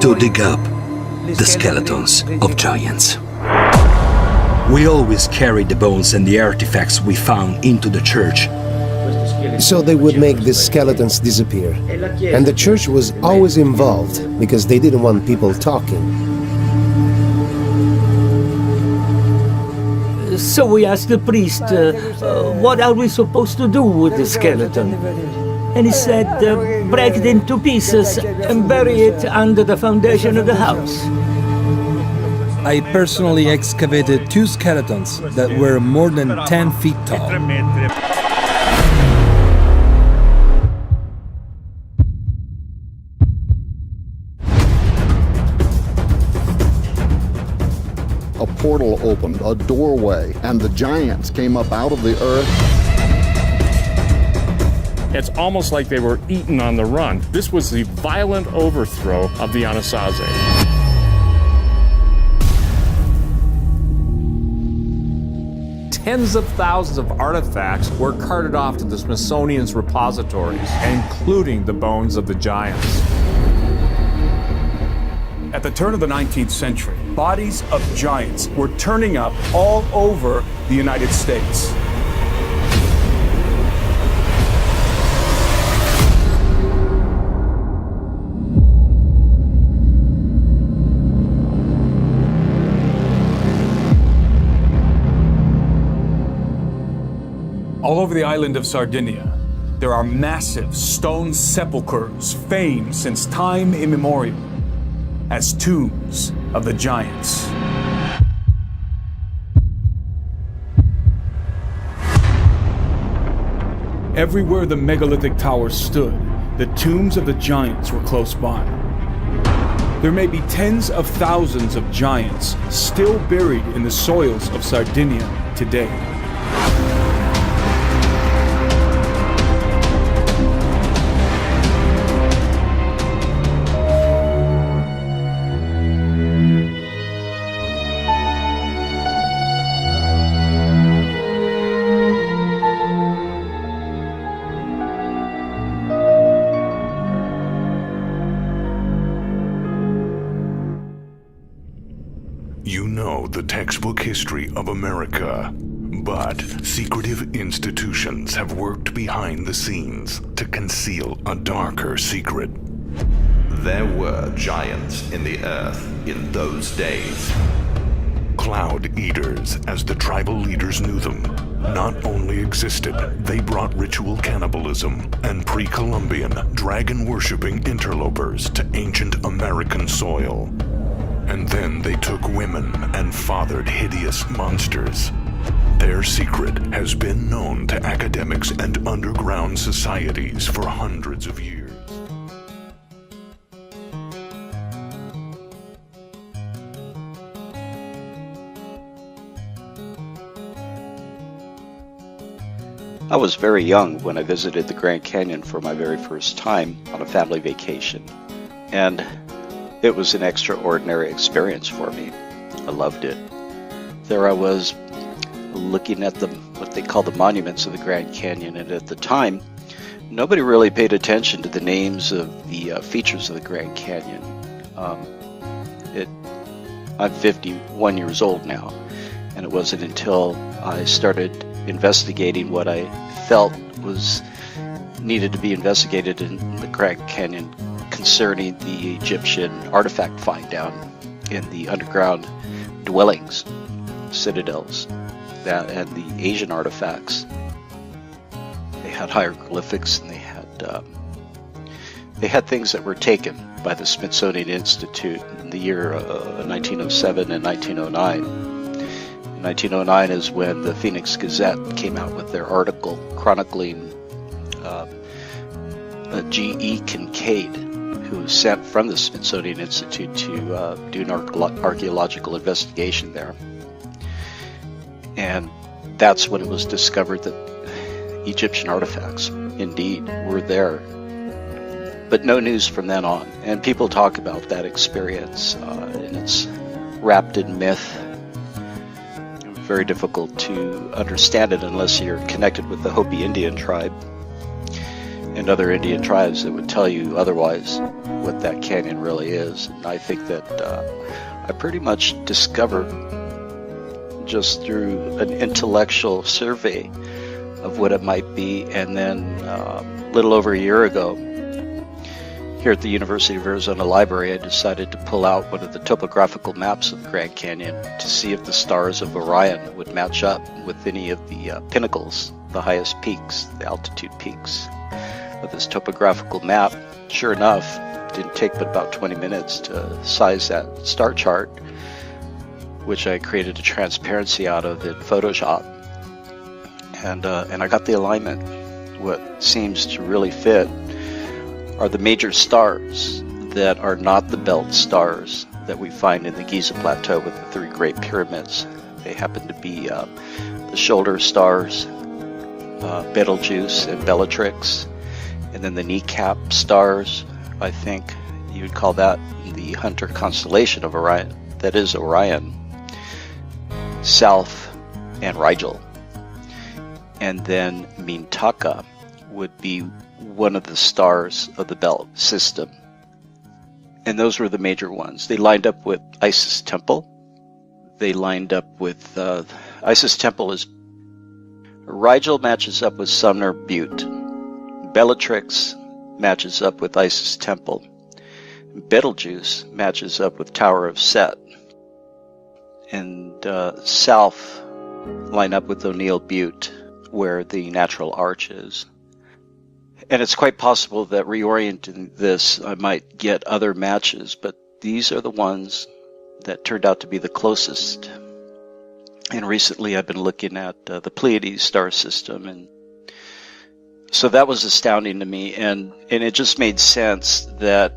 to dig up the skeletons of giants. We always carried the bones and the artifacts we found into the church, so they would make the skeletons disappear. And the church was always involved because they didn't want people talking. So we asked the priest, what are we supposed to do with the skeleton? And he said, break it into pieces and bury it under the foundation of the house. I personally excavated 2 skeletons that were more than 10 feet tall. A portal opened, a doorway, and the giants came up out of the earth. It's almost like they were eaten on the run. This was the violent overthrow of the Anasazi. Tens of thousands of artifacts were carted off to the Smithsonian's repositories, including the bones of the giants. At the turn of the 19th century, bodies of giants were turning up all over the United States. All over the island of Sardinia, there are massive stone sepulchres famed since time immemorial as tombs of the giants. Everywhere the megalithic towers stood, the tombs of the giants were close by. There may be tens of thousands of giants still buried in the soils of Sardinia today. You know the textbook history of America, but secretive institutions have worked behind the scenes to conceal a darker secret. There were giants in the earth in those days. Cloud Eaters, as the tribal leaders knew them, not only existed, they brought ritual cannibalism and pre-Columbian dragon-worshipping interlopers to ancient American soil. And then they took women and fathered hideous monsters. Their secret has been known to academics and underground societies for hundreds of years. I was very young when I visited the Grand Canyon for my very first time on a family vacation, and it was an extraordinary experience for me. I loved it. There I was looking at what they call the monuments of the Grand Canyon, and at the time, nobody really paid attention to the names of the features of the Grand Canyon. I'm 51 years old now, and it wasn't until I started investigating what I felt was needed to be investigated in the Grand Canyon concerning the Egyptian artifact find down in the underground dwellings, citadels, and the Asian artifacts. They had hieroglyphics, and they had things that were taken by the Smithsonian Institute in the year 1907 and 1909. In 1909 is when the Phoenix Gazette came out with their article chronicling G.E. Kincaid, who was sent from the Smithsonian Institute to do an archaeological investigation there. And that's when it was discovered that Egyptian artifacts indeed were there. But no news from then on. And people talk about that experience, and it's wrapped in myth. Very difficult to understand it unless you're connected with the Hopi Indian tribe. and other Indian tribes that would tell you otherwise what that canyon really is. And I think that I pretty much discovered just through an intellectual survey of what it might be, and then a little over a year ago, here at the University of Arizona Library, I decided to pull out one of the topographical maps of the Grand Canyon to see if the stars of Orion would match up with any of the pinnacles, the highest peaks, the altitude peaks of this topographical map. Sure enough, it didn't take but about 20 minutes to size that star chart, which I created a transparency out of in Photoshop. And I got the alignment. What seems to really fit are the major stars that are not the belt stars that we find in the Giza Plateau with the three great pyramids. They happen to be the shoulder stars, Betelgeuse and Bellatrix, and then the kneecap stars, I think you would call that the Hunter constellation of Orion. That is Orion, South, and Rigel. And then Mintaka would be one of the stars of the belt system. And those were the major ones. They lined up with Isis Temple. They lined up with Isis Temple is Rigel matches up with Sumner Butte. Bellatrix matches up with Isis Temple. Betelgeuse matches up with Tower of Set. And South line up with O'Neill Butte, where the natural arch is. And it's quite possible that reorienting this, I might get other matches, but these are the ones that turned out to be the closest. And recently I've been looking at the Pleiades star system, and so that was astounding to me, and it just made sense that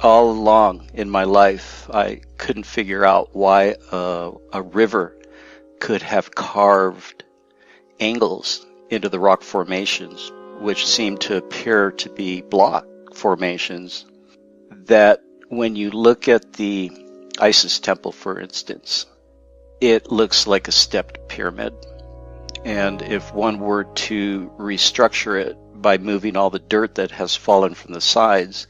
all along in my life I couldn't figure out why a river could have carved angles into the rock formations, which seem to appear to be block formations, that when you look at the Isis Temple, for instance, it looks like a stepped pyramid. And if one were to restructure it by moving all the dirt that has fallen from the sides,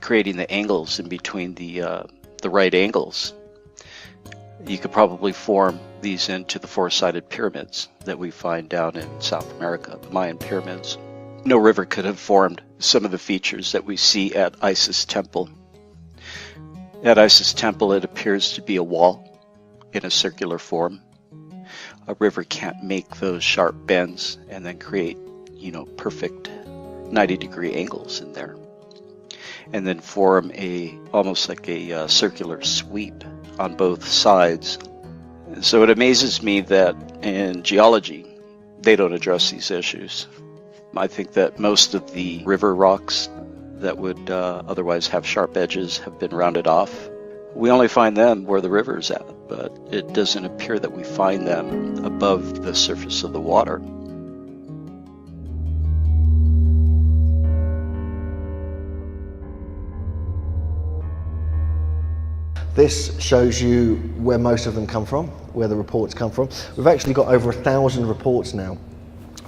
creating the angles in between the right angles, you could probably form these into the four-sided pyramids that we find down in South America, the Mayan pyramids. No river could have formed some of the features that we see at Isis Temple. At Isis Temple, it appears to be a wall in a circular form. A river can't make those sharp bends and then create, perfect 90-degree angles in there, and then form almost like a circular sweep on both sides. So it amazes me that in geology, they don't address these issues. I think that most of the river rocks that would otherwise have sharp edges have been rounded off. We only find them where the river is at, but it doesn't appear that we find them above the surface of the water. This shows you where most of them come from, where the reports come from. We've actually got over 1,000 reports now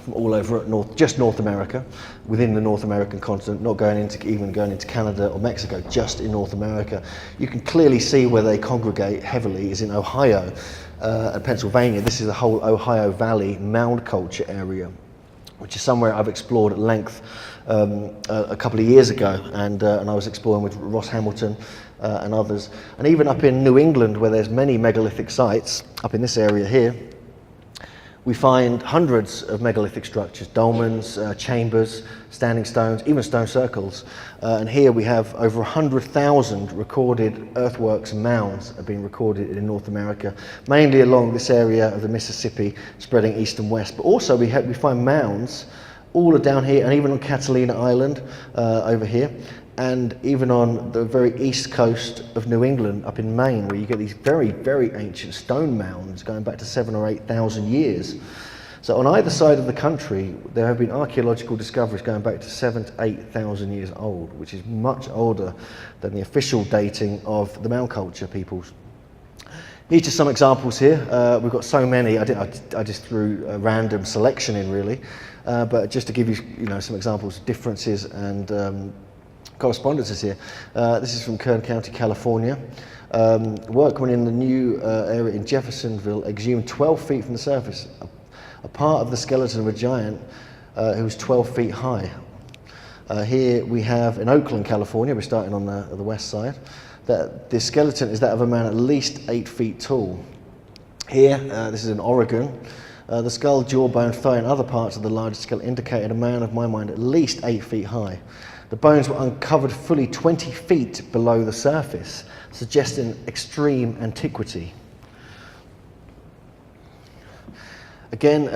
from all over just North America, within the North American continent, not going into Canada or Mexico, just in North America. You can clearly see where they congregate heavily is in Ohio and Pennsylvania. This is the whole Ohio Valley mound culture area, which is somewhere I've explored at length a couple of years ago, and I was exploring with Ross Hamilton and others. And even up in New England, where there's many megalithic sites, up in this area here, we find hundreds of megalithic structures, dolmens, chambers, standing stones, even stone circles. And here we have over 100,000 recorded earthworks and mounds have been recorded in North America, mainly along this area of the Mississippi, spreading east and west. But also we find mounds all down here, and even on Catalina Island over here, and even on the very east coast of New England, up in Maine, where you get these very, very ancient stone mounds going back to 7,000 or 8,000 years. So on either side of the country, there have been archaeological discoveries going back to 7,000 to 8,000 years old, which is much older than the official dating of the mound culture peoples. These are just some examples here. We've got so many, I just threw a random selection in really. but just to give you, some examples of differences and correspondences here. This is from Kern County, California. Workmen in the new area in Jeffersonville exhumed 12 feet from the surface a part of the skeleton of a giant who was 12 feet high. Here we have in Oakland, California, we're starting on the west side, that the skeleton is that of a man at least 8 feet tall. Here, this is in Oregon, the skull, jawbone, thigh and other parts of the largest skeleton indicated a man of my mind at least 8 feet high. The bones were uncovered fully 20 feet below the surface, suggesting extreme antiquity. Again,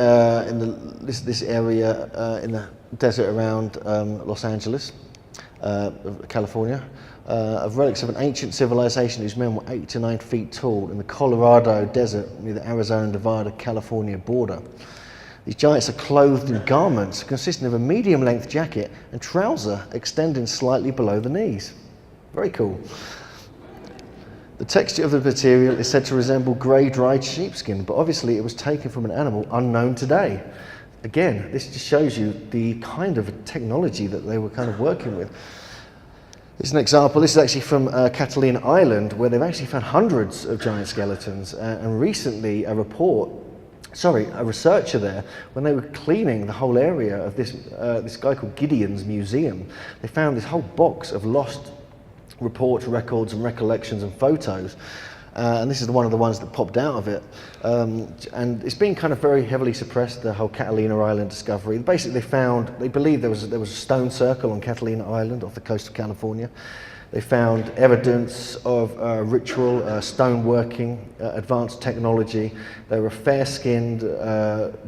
in this area in the desert around Los Angeles, California, of relics of an ancient civilization whose men were 8 to 9 feet tall in the Colorado desert near the Arizona-Nevada-California border. These giants are clothed in garments consisting of a medium-length jacket and trouser extending slightly below the knees. Very cool. The texture of the material is said to resemble grey dried sheepskin, but obviously it was taken from an animal unknown today. Again, this just shows you the kind of technology that they were kind of working with. This is an example. This is actually from Catalina Island, where they've actually found hundreds of giant skeletons. And recently, a researcher there, when they were cleaning the whole area of this guy called Gideon's museum, they found this whole box of lost reports, records, and recollections and photos. And this is one of the ones that popped out of it. And it's been kind of very heavily suppressed, the whole Catalina Island discovery. Basically, they believe there was a stone circle on Catalina Island off the coast of California. They found evidence of ritual, stoneworking, advanced technology. They were a fair-skinned,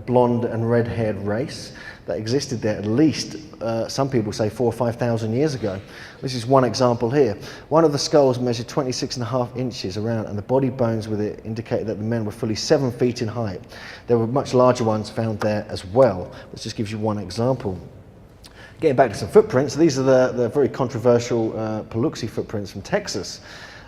blonde and red-haired race that existed there at least, some people say 4,000 or 5,000 years ago. This is one example here. One of the skulls measured 26.5 inches around, and the body bones with it indicated that the men were fully 7 feet in height. There were much larger ones found there as well. This just gives you one example. Getting back to some footprints, these are the very controversial Paluxy footprints from Texas.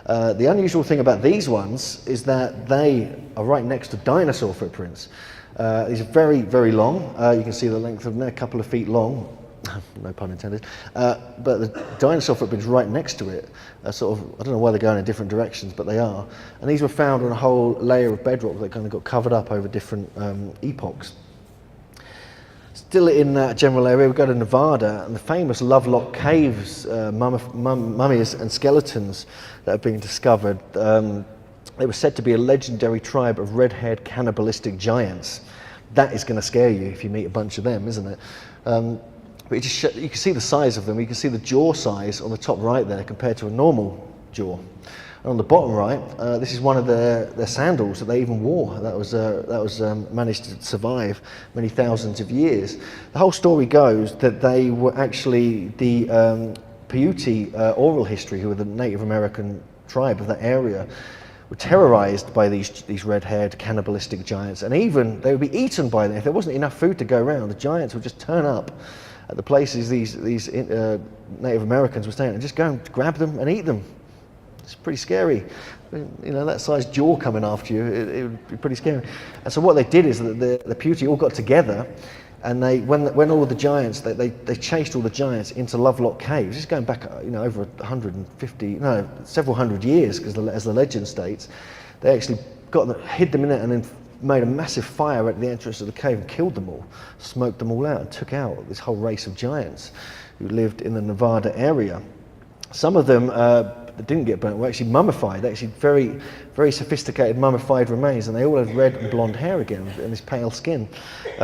The unusual thing about these ones is that they are right next to dinosaur footprints. These are very, very long. You can see the length of them, they're a couple of feet long, no pun intended. But the dinosaur footprint's right next to it. I don't know why they're going in different directions, but they are. And these were found on a whole layer of bedrock that kind of got covered up over different epochs. Still in that general area, we go to Nevada, and the famous Lovelock Caves, mummies and skeletons that have been discovered. They were said to be a legendary tribe of red-haired cannibalistic giants. That is going to scare you if you meet a bunch of them, isn't it? But you can see the size of them. You can see the jaw size on the top right there compared to a normal jaw. And on the bottom right, this is one of their sandals that they even wore. That was managed to survive many thousands of years. The whole story goes that they were actually the Paiute oral history, who were the Native American tribe of that area, were terrorized by these red-haired cannibalistic giants, and even they would be eaten by them. If there wasn't enough food to go around, the giants would just turn up at the places these Native Americans were staying and just go and grab them and eat them. It's pretty scary. You know, that size jaw coming after you, it would be pretty scary. And so what they did is that the Paiute all got together, and when all the giants, they chased all the giants into Lovelock Caves. Just going back, over several hundred years, because as the legend states, they actually hid them in it and then made a massive fire at the entrance of the cave and killed them all, smoked them all out, and took out this whole race of giants who lived in the Nevada area. Some of them that didn't get burnt were actually mummified, actually very, very sophisticated mummified remains, and they all had red and blonde hair again and this pale skin,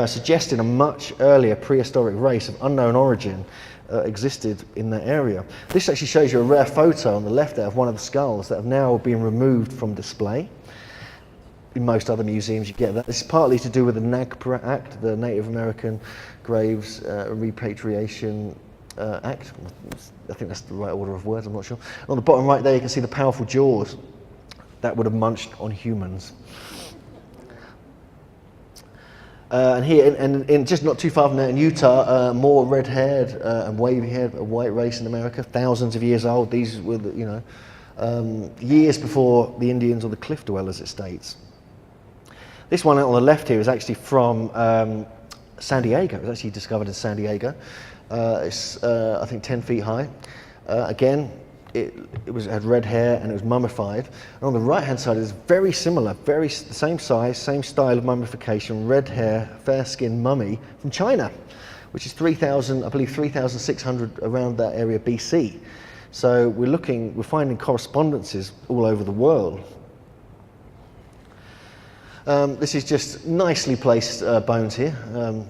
suggesting a much earlier prehistoric race of unknown origin existed in that area. This actually shows you a rare photo on the left there of one of the skulls that have now been removed from display. In most other museums you get that. This is partly to do with the NAGPRA Act, the Native American Graves Repatriation Act. I think that's the right order of words, I'm not sure. On the bottom right there you can see the powerful jaws that would have munched on humans. And here, in just not too far from there in Utah, more red-haired and wavy-haired, a white race in America, thousands of years old. These were, years before the Indians or the Cliff Dwellers, it states. This one on the left here is actually from San Diego. It was actually discovered in San Diego. It's, I think, 10 feet high. Again, it had red hair and it was mummified. And on the right-hand side is very similar, the same size, same style of mummification, red hair, fair-skinned mummy from China, which is 3,000, I believe 3,600 around that area BC. So we're finding correspondences all over the world. This is just nicely placed bones here,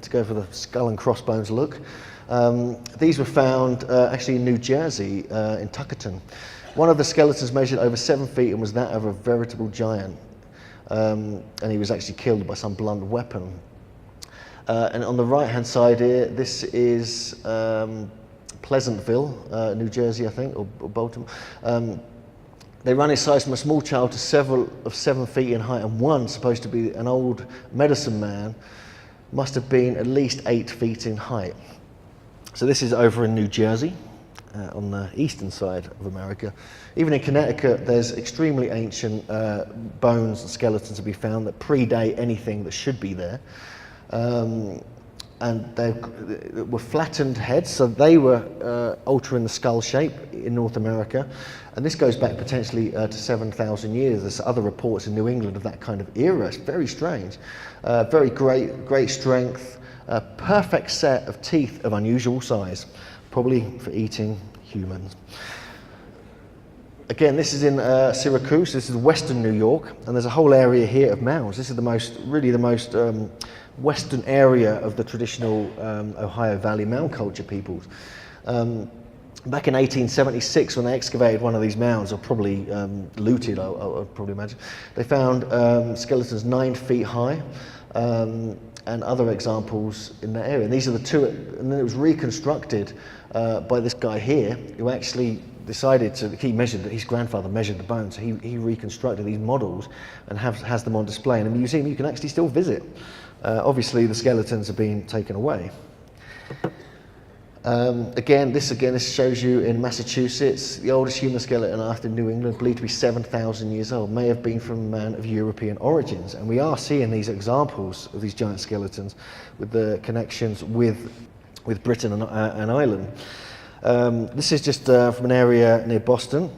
to go for the skull and crossbones look. These were found actually in New Jersey, in Tuckerton. One of the skeletons measured over 7 feet and was that of a veritable giant. And he was actually killed by some blunt weapon. And on the right-hand side here, this is Pleasantville, New Jersey, I think, or Baltimore. They run in size from a small child to several of 7 feet in height, and one, supposed to be an old medicine man, must have been at least 8 feet in height. So this is over in New Jersey, on the eastern side of America. Even in Connecticut, there's extremely ancient bones and skeletons to be found that predate anything that should be there. And they were flattened heads, so they were altering the skull shape in North America. And this goes back potentially to 7,000 years. There's other reports in New England of that kind of era. It's very strange. Very great strength, a perfect set of teeth of unusual size, probably for eating humans. Again, this is in Syracuse. This is western New York, and there's a whole area here of mounds. This is the most western area of the traditional Ohio Valley mound culture peoples. Back in 1876, when they excavated one of these mounds, or probably looted, I'd probably imagine, they found skeletons 9 feet high, and other examples in that area. And these are the two, and then it was reconstructed by this guy here, who actually decided to, his grandfather measured the bones, so he reconstructed these models and has them on display in a museum you can actually still visit. Obviously the skeletons are being taken away. Again, this shows you in Massachusetts, the oldest human skeleton after New England, believed to be 7,000 years old, may have been from a man of European origins. And we are seeing these examples of these giant skeletons with the connections with Britain and Ireland. This is just from an area near Boston.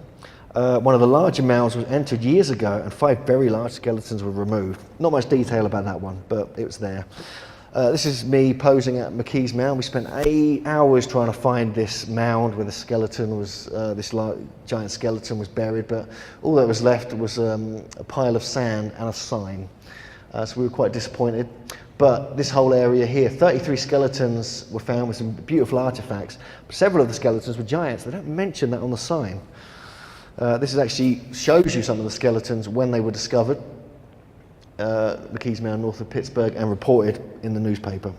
One of the larger mounds was entered years ago and 5 very large skeletons were removed. Not much detail about that one, but it was there. This is me posing at McKees Mound. We spent 8 hours trying to find this mound where the skeleton was, this giant skeleton was buried, but all that was left was a pile of sand and a sign. So we were quite disappointed. But this whole area here, 33 skeletons were found with some beautiful artifacts. Several of the skeletons were giants. They don't mention that on the sign. This actually shows you some of the skeletons when they were discovered. McKees Mound north of Pittsburgh, and reported in the newspaper.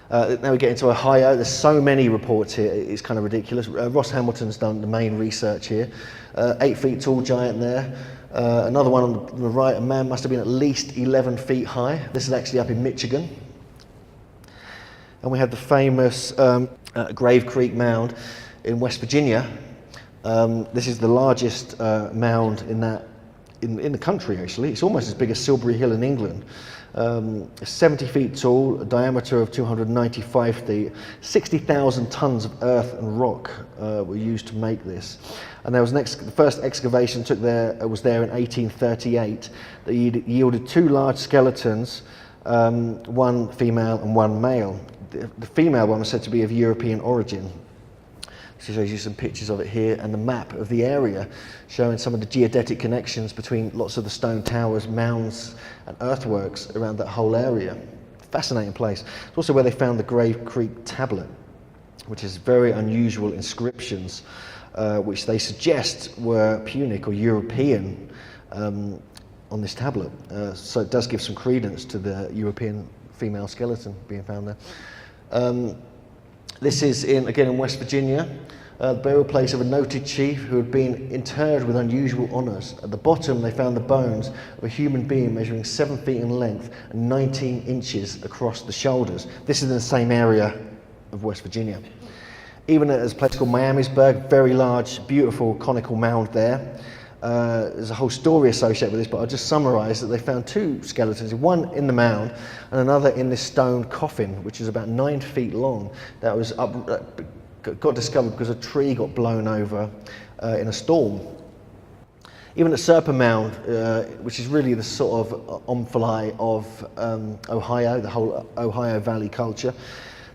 Now we get into Ohio. There's so many reports here, it's kind of ridiculous. Ross Hamilton's done the main research here. 8 feet tall giant there. Another one on the right, a man must have been at least 11 feet high. This is actually up in Michigan. And we have the famous Grave Creek Mound in West Virginia. This is the largest mound in the country, actually. It's almost as big as Silbury Hill in England. 70 feet tall, a diameter of 295 feet, 60,000 tons of earth and rock were used to make this. And there was the first excavation was there in 1838 that yielded 2 large skeletons, one female and one male. The female one was said to be of European origin. She shows you some pictures of it here and the map of the area showing some of the geodetic connections between lots of the stone towers, mounds and earthworks around that whole area. Fascinating place. It's also where they found the Grave Creek tablet, which is very unusual inscriptions which they suggest were Punic or European on this tablet. So it does give some credence to the European female skeleton being found there. This is again in West Virginia, the burial place of a noted chief who had been interred with unusual honours. At the bottom they found the bones of a human being measuring 7 feet in length and 19 inches across the shoulders. This is in the same area of West Virginia. Even at a place called Miamisburg, very large, beautiful conical mound there. There's a whole story associated with this, but I'll just summarise that they found 2 skeletons, one in the mound and another in this stone coffin, which is about 9 feet long. That was got discovered because a tree got blown over in a storm. Even at Serpent Mound, which is really the sort of omphale of Ohio, the whole Ohio Valley culture.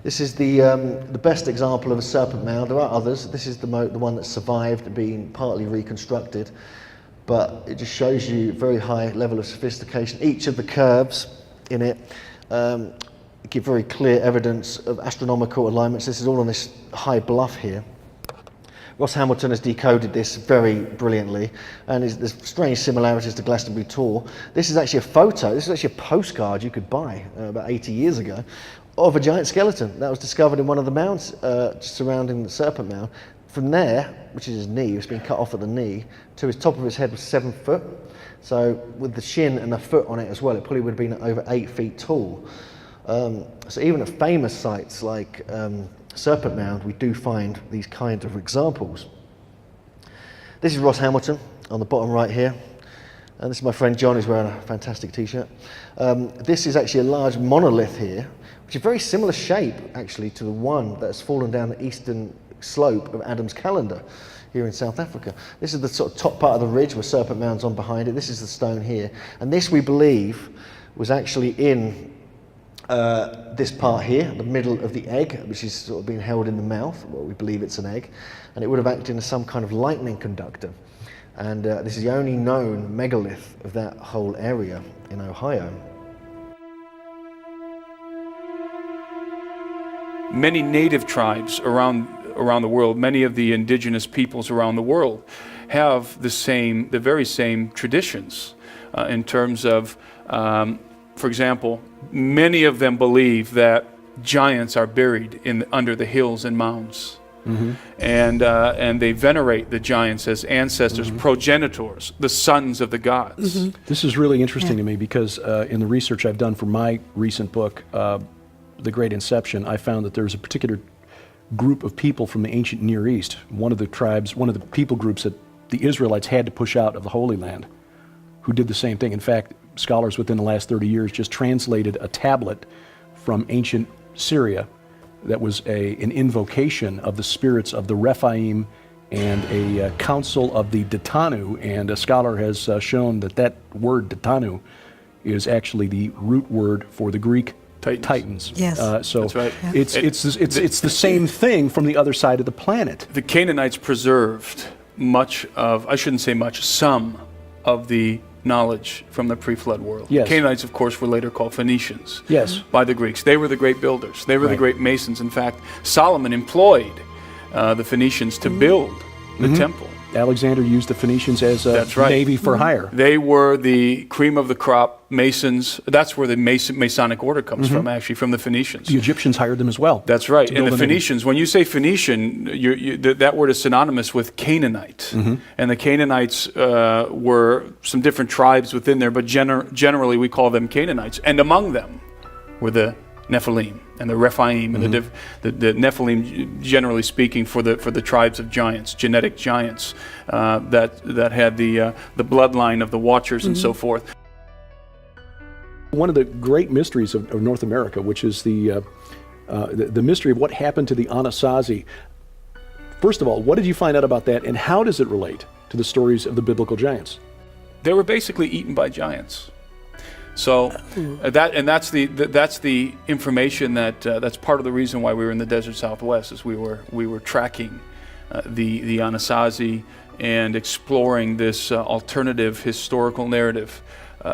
This is the best example of a serpent mound. There are others. This is the one that survived being partly reconstructed, but it just shows you very high level of sophistication. Each of the curves in it give very clear evidence of astronomical alignments. This is all on this high bluff here. Ross Hamilton has decoded this very brilliantly, and there's strange similarities to Glastonbury Tor. This is actually a photo, this is actually a postcard you could buy about 80 years ago of a giant skeleton that was discovered in one of the mounds surrounding the Serpent Mound. From there, which is his knee, it's been cut off at the knee, to his top of his head was 7 foot. So with the shin and a foot on it as well, it probably would have been over 8 feet tall. So even at famous sites like Serpent Mound, we do find these kinds of examples. This is Ross Hamilton on the bottom right here. And this is my friend John, who's wearing a fantastic t-shirt. This is actually a large monolith here, which is very similar shape actually to the one that has fallen down the eastern slope of Adam's Calendar here in South Africa. This is the sort of top part of the ridge where Serpent Mound's on behind it. This is the stone here. And this, we believe, was actually in this part here, the middle of the egg, which is sort of being held in the mouth. Well, we believe it's an egg. And it would have acted as some kind of lightning conductor. And this is the only known megalith of that whole area in Ohio. Many native tribes around the world, many of the indigenous peoples around the world have the very same traditions in terms of, for example, many of them believe that giants are buried under the hills and mounds. Mm-hmm. And they venerate the giants as ancestors, mm-hmm. progenitors, the sons of the gods. Mm-hmm. This is really interesting to me because in the research I've done for my recent book, The Great Inception, I found that there's a particular group of people from the ancient Near East, one of the tribes, one of the people groups that the Israelites had to push out of the Holy Land, who did the same thing. In fact, scholars within the last 30 years just translated a tablet from ancient Syria that was an invocation of the spirits of the Rephaim and a council of the Datanu, and a scholar has shown that word Datanu is actually the root word for the Greek Titans. Yes, so that's right. It's the same thing from the other side of the planet. The Canaanites preserved much of, I shouldn't say much, some of the knowledge from the pre-flood world. Yes. Canaanites, of course, were later called Phoenicians. Yes. By the Greeks. They were the great builders. They were the great masons. In fact, Solomon employed the Phoenicians to build the mm-hmm. temple. Alexander used the Phoenicians as a navy for hire. They were the cream of the crop masons. That's where the Masonic order comes mm-hmm. from, actually, from the Phoenicians. The Egyptians hired them as well. That's right. And the Phoenicians, when you say Phoenician, that word is synonymous with Canaanite. Mm-hmm. And the Canaanites were some different tribes within there, but generally we call them Canaanites. And among them were the Nephilim and the Rephaim, mm-hmm. and the Nephilim, generally speaking, for the tribes of giants, genetic giants that had the bloodline of the Watchers mm-hmm. and so forth. One of the great mysteries of North America, which is the mystery of what happened to the Anasazi. First of all, what did you find out about that, and how does it relate to the stories of the biblical giants? They were basically eaten by giants. So that's the information that's part of the reason why we were in the desert Southwest, is we were tracking the Anasazi and exploring this alternative historical narrative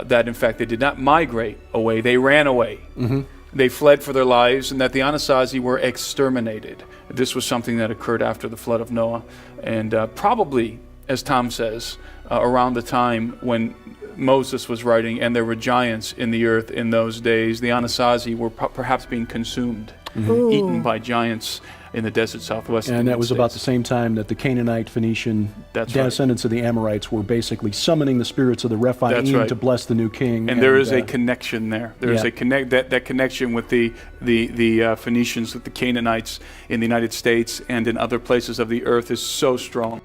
that in fact they did not migrate away, they ran away. Mm-hmm. They fled for their lives, and that the Anasazi were exterminated. This was something that occurred after the flood of Noah, and probably, as Tom says, around the time when Moses was writing, and there were giants in the earth in those days. The Anasazi were perhaps being consumed, mm-hmm. eaten by giants in the desert Southwest. And that was about the same time that the Canaanite, Phoenician descendants of the Amorites were basically summoning the spirits of the Rephaim to bless the new king. And there is a connection there. There is a that connection with the Phoenicians, with the Canaanites in the United States and in other places of the earth is so strong.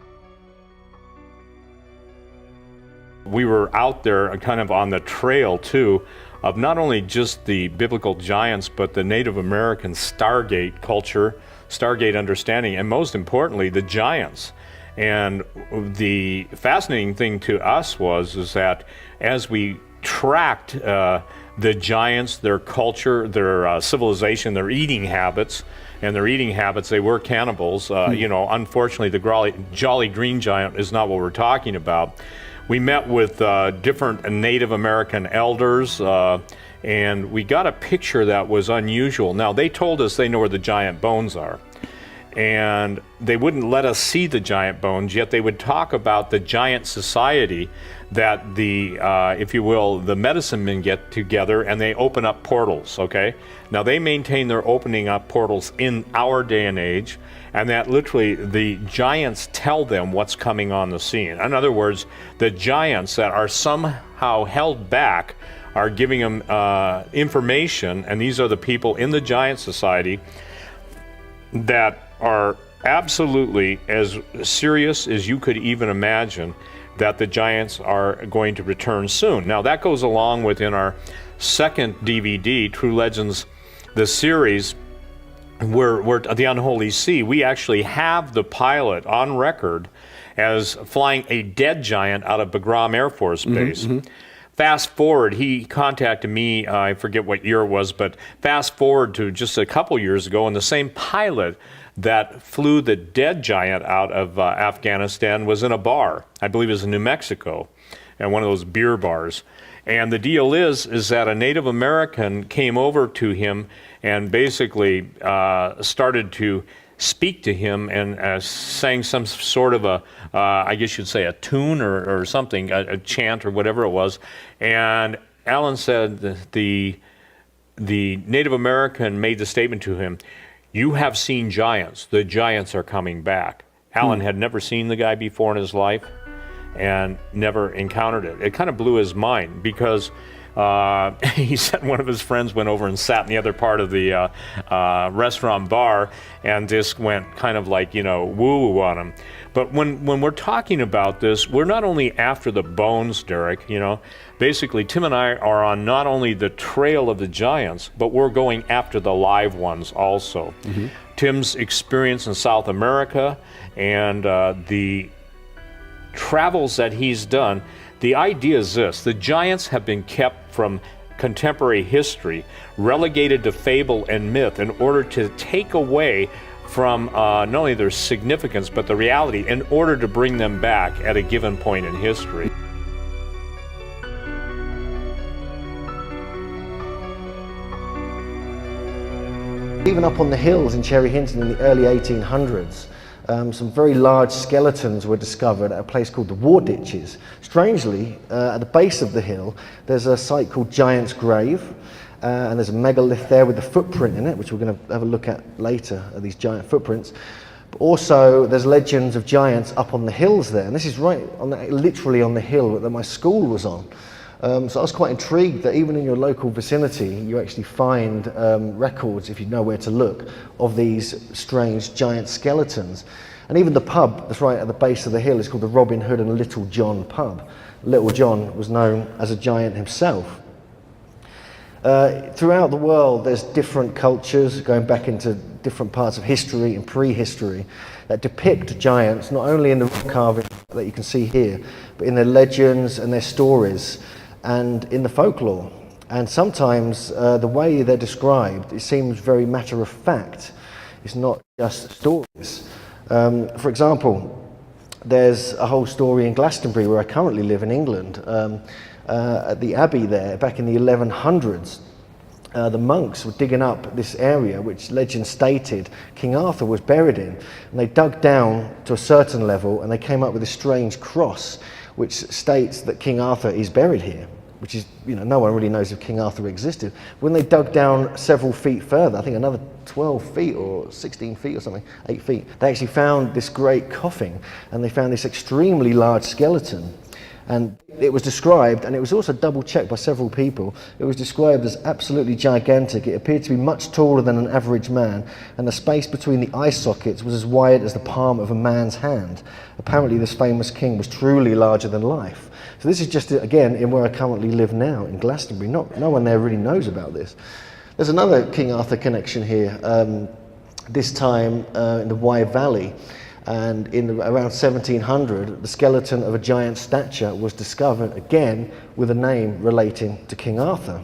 We were out there kind of on the trail too of not only just the biblical giants, but the Native American Stargate culture, Stargate understanding, and most importantly, the giants. And the fascinating thing to us is that as we tracked the giants, their culture, their civilization, their eating habits, they were cannibals. You know, unfortunately, the Jolly Green Giant is not what we're talking about. We met with different Native American elders, and we got a picture that was unusual. Now, they told us they know where the giant bones are, and they wouldn't let us see the giant bones, yet they would talk about the giant society that the, if you will, the medicine men get together and they open up portals, okay? Now, they maintain their opening up portals in our day and age, and that literally the giants tell them what's coming on the scene. In other words, the giants that are somehow held back are giving them information, and these are the people in the giant society that are absolutely as serious as you could even imagine that the giants are going to return soon. Now, that goes along with in our second DVD, True Legends, the series, we're the Unholy Sea. We actually have the pilot on record as flying a dead giant out of Bagram Air Force Base. Fast forward, he contacted me, I forget what year it was, but fast forward to just a couple years ago, and the same pilot that flew the dead giant out of Afghanistan was in a bar, I believe it was in New Mexico, and one of those beer bars. And the deal is that a Native American came over to him and basically started to speak to him and sang some sort of a, I guess you'd say a tune or something, a chant or whatever it was. And Alan said that the Native American made the statement to him, "You have seen giants. The giants are coming back." Alan had never seen the guy before in his life and never encountered it. It kind of blew his mind because he said one of his friends went over and sat in the other part of the restaurant bar and just went kind of like, you know, woo-woo on him. But when we're talking about this, we're not only after the bones, Derek, you know. Basically, Tim and I are on not only the trail of the giants, but we're going after the live ones also. Tim's experience in South America and the travels that he's done, the idea is this: the giants have been kept from contemporary history, relegated to fable and myth in order to take away from not only their significance but the reality, in order to bring them back at a given point in history. Even up on the hills in Cherry Hinton in the early 1800s, some very large skeletons were discovered at a place called the War Ditches. Strangely, at the base of the hill, there's a site called Giant's Grave, and there's a megalith there with a footprint in it, which we're going to have a look at later, at these giant footprints. But also, there's legends of giants up on the hills there, and this is right on literally on the hill that my school was on. So I was quite intrigued that even in your local vicinity, you actually find records, if you know where to look, of these strange giant skeletons. And even the pub that's right at the base of the hill is called the Robin Hood and Little John pub. Little John was known as a giant himself. Throughout the world, there's different cultures going back into different parts of history and prehistory that depict giants, not only in the rock carving that you can see here, but in their legends and their stories, and in the folklore. And sometimes the way they're described, it seems very matter of fact. It's not just stories. For example, there's a whole story in Glastonbury, where I currently live in England, at the Abbey there, back in the 1100s. The monks were digging up this area which legend stated King Arthur was buried in, and they dug down to a certain level and they came up with a strange cross which states that King Arthur is buried here, which is, you know, no one really knows if King Arthur existed. When they dug down several feet further, I think another 12 feet or 16 feet or something, 8 feet, they actually found this great coffin, and they found this extremely large skeleton. And it was described, and it was also double checked by several people, it was described as absolutely gigantic. It appeared to be much taller than an average man, and the space between the eye sockets was as wide as the palm of a man's hand. Apparently this famous king was truly larger than life. So this is just, again, in where I currently live now, in Glastonbury. No one there really knows about this. There's another King Arthur connection here, this time in the Wye Valley. And around 1700, the skeleton of a giant stature was discovered, again with a name relating to King Arthur.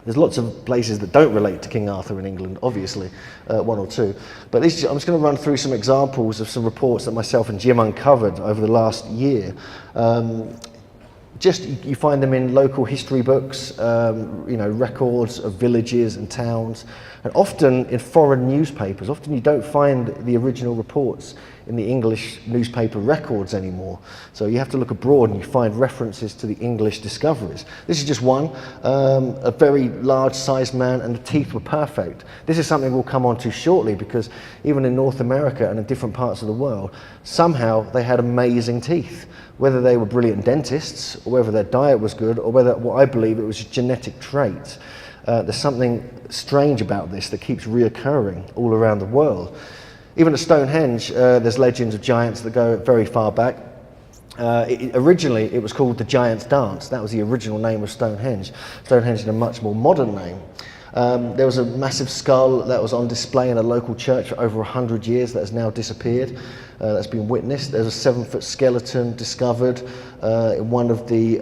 There's lots of places that don't relate to King Arthur in England, obviously, one or two. But I'm just going to run through some examples of some reports that myself and Jim uncovered over the last year. You find them in local history books, records of villages and towns, and often in foreign newspapers. Often you don't find the original reports in the English newspaper records anymore. So you have to look abroad and you find references to the English discoveries. This is just one, a very large sized man, and the teeth were perfect. This is something we'll come on to shortly, because even in North America and in different parts of the world, somehow they had amazing teeth. Whether they were brilliant dentists, or whether their diet was good, or whether, what I believe, it was a genetic trait. There's something strange about this that keeps reoccurring all around the world. Even at Stonehenge, there's legends of giants that go very far back. Originally, it was called the Giant's Dance. That was the original name of Stonehenge. Stonehenge is a much more modern name. There was a massive skull that was on display in a local church for over 100 years that has now disappeared. That's been witnessed. There's a 7-foot skeleton discovered in one of the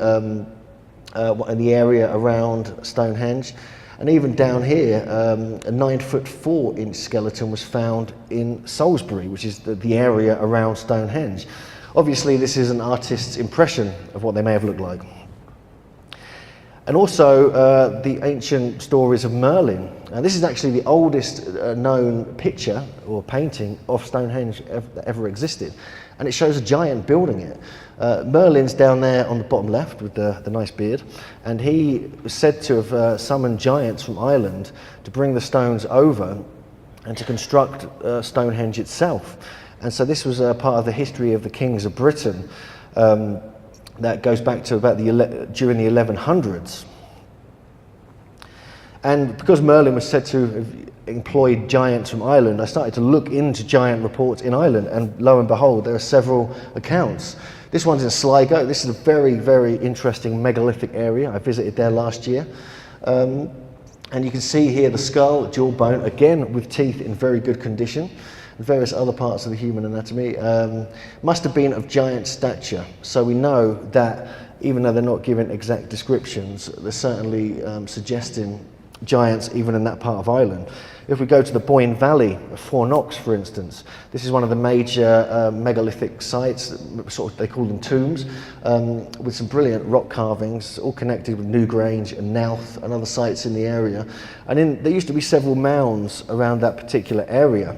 in the area around Stonehenge. And even down here, a 9-foot 4-inch skeleton was found in Salisbury, which is the area around Stonehenge. Obviously, this is an artist's impression of what they may have looked like. And also the ancient stories of Merlin. This is actually the oldest known picture or painting of Stonehenge that ever existed. And it shows a giant building it. Merlin's down there on the bottom left with the nice beard. And he was said to have summoned giants from Ireland to bring the stones over and to construct Stonehenge itself. And so this was part of the history of the kings of Britain. That goes back to about during the 1100s. And because Merlin was said to have employed giants from Ireland, I started to look into giant reports in Ireland, and lo and behold, there are several accounts. This one's in Sligo. This is a very, very interesting megalithic area. I visited there last year. And you can see here the skull, jawbone, again with teeth in very good condition. Various other parts of the human anatomy, must have been of giant stature. So we know that even though they're not given exact descriptions, they're certainly suggesting giants even in that part of Ireland. If we go to the Boyne Valley of Fornox, for instance, this is one of the major megalithic sites, they call them tombs, with some brilliant rock carvings, all connected with Newgrange and Knowth and other sites in the area. And there used to be several mounds around that particular area.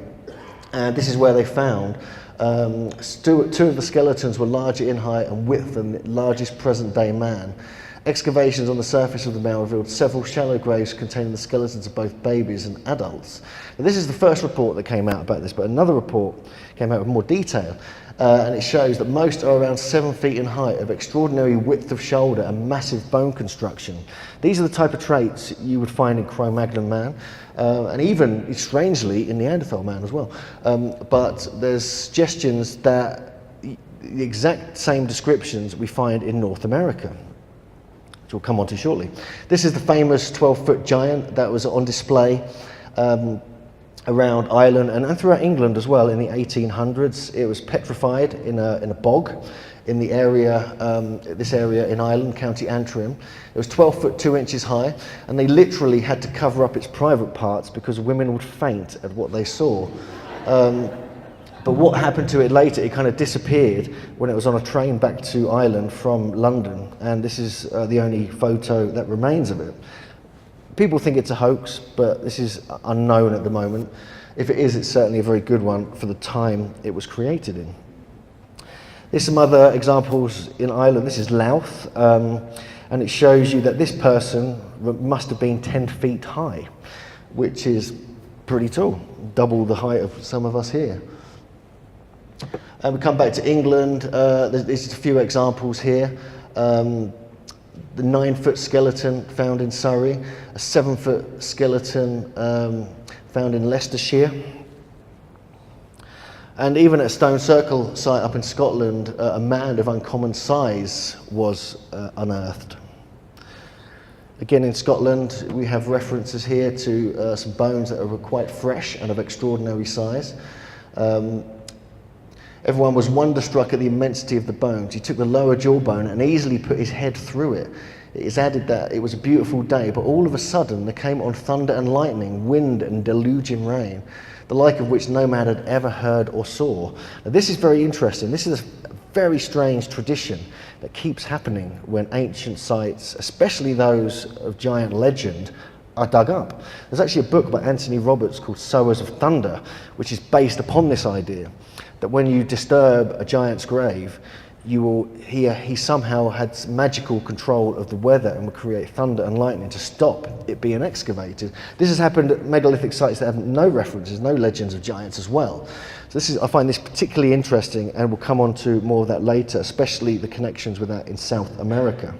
And this is where they found two of the skeletons were larger in height and width than the largest present-day man. Excavations on the surface of the mound revealed several shallow graves containing the skeletons of both babies and adults. Now, this is the first report that came out about this, but another report came out with more detail. And it shows that most are around 7 feet in height, of extraordinary width of shoulder and massive bone construction. These are the type of traits you would find in Cro-Magnon man, and even, strangely, in Neanderthal man as well. But there's suggestions that the exact same descriptions we find in North America, which we'll come on to shortly. This is the famous 12-foot giant that was on display around Ireland and throughout England as well in the 1800s. It was petrified in a bog in the area, this area in Ireland, County Antrim. It was 12 foot 2 inches high, and they literally had to cover up its private parts because women would faint at what they saw. But what happened to it later, it kind of disappeared when it was on a train back to Ireland from London, and this is the only photo that remains of it. People think it's a hoax, but this is unknown at the moment. If it is, it's certainly a very good one for the time it was created in. There's some other examples in Ireland. This is Louth, and it shows you that this person must have been 10 feet high, which is pretty tall, double the height of some of us here. And we come back to England. There's just a few examples here. The 9-foot skeleton found in Surrey, a 7-foot skeleton found in Leicestershire. And even at a Stone Circle site up in Scotland, a mound of uncommon size was unearthed. Again, in Scotland, we have references here to some bones that are quite fresh and of extraordinary size. Everyone was wonderstruck at the immensity of the bones. He took the lower jawbone and easily put his head through it. It is added that it was a beautiful day, but all of a sudden there came on thunder and lightning, wind and deluging rain, the like of which no man had ever heard or saw. Now, this is very interesting. This is a very strange tradition that keeps happening when ancient sites, especially those of giant legend, are dug up. There's actually a book by Anthony Roberts called Sowers of Thunder, which is based upon this idea that when you disturb a giant's grave, you will hear he somehow had magical control of the weather and would create thunder and lightning to stop it being excavated. This has happened at megalithic sites that have no references, no legends of giants as well. So I find this particularly interesting, and we'll come on to more of that later, especially the connections with that in South America.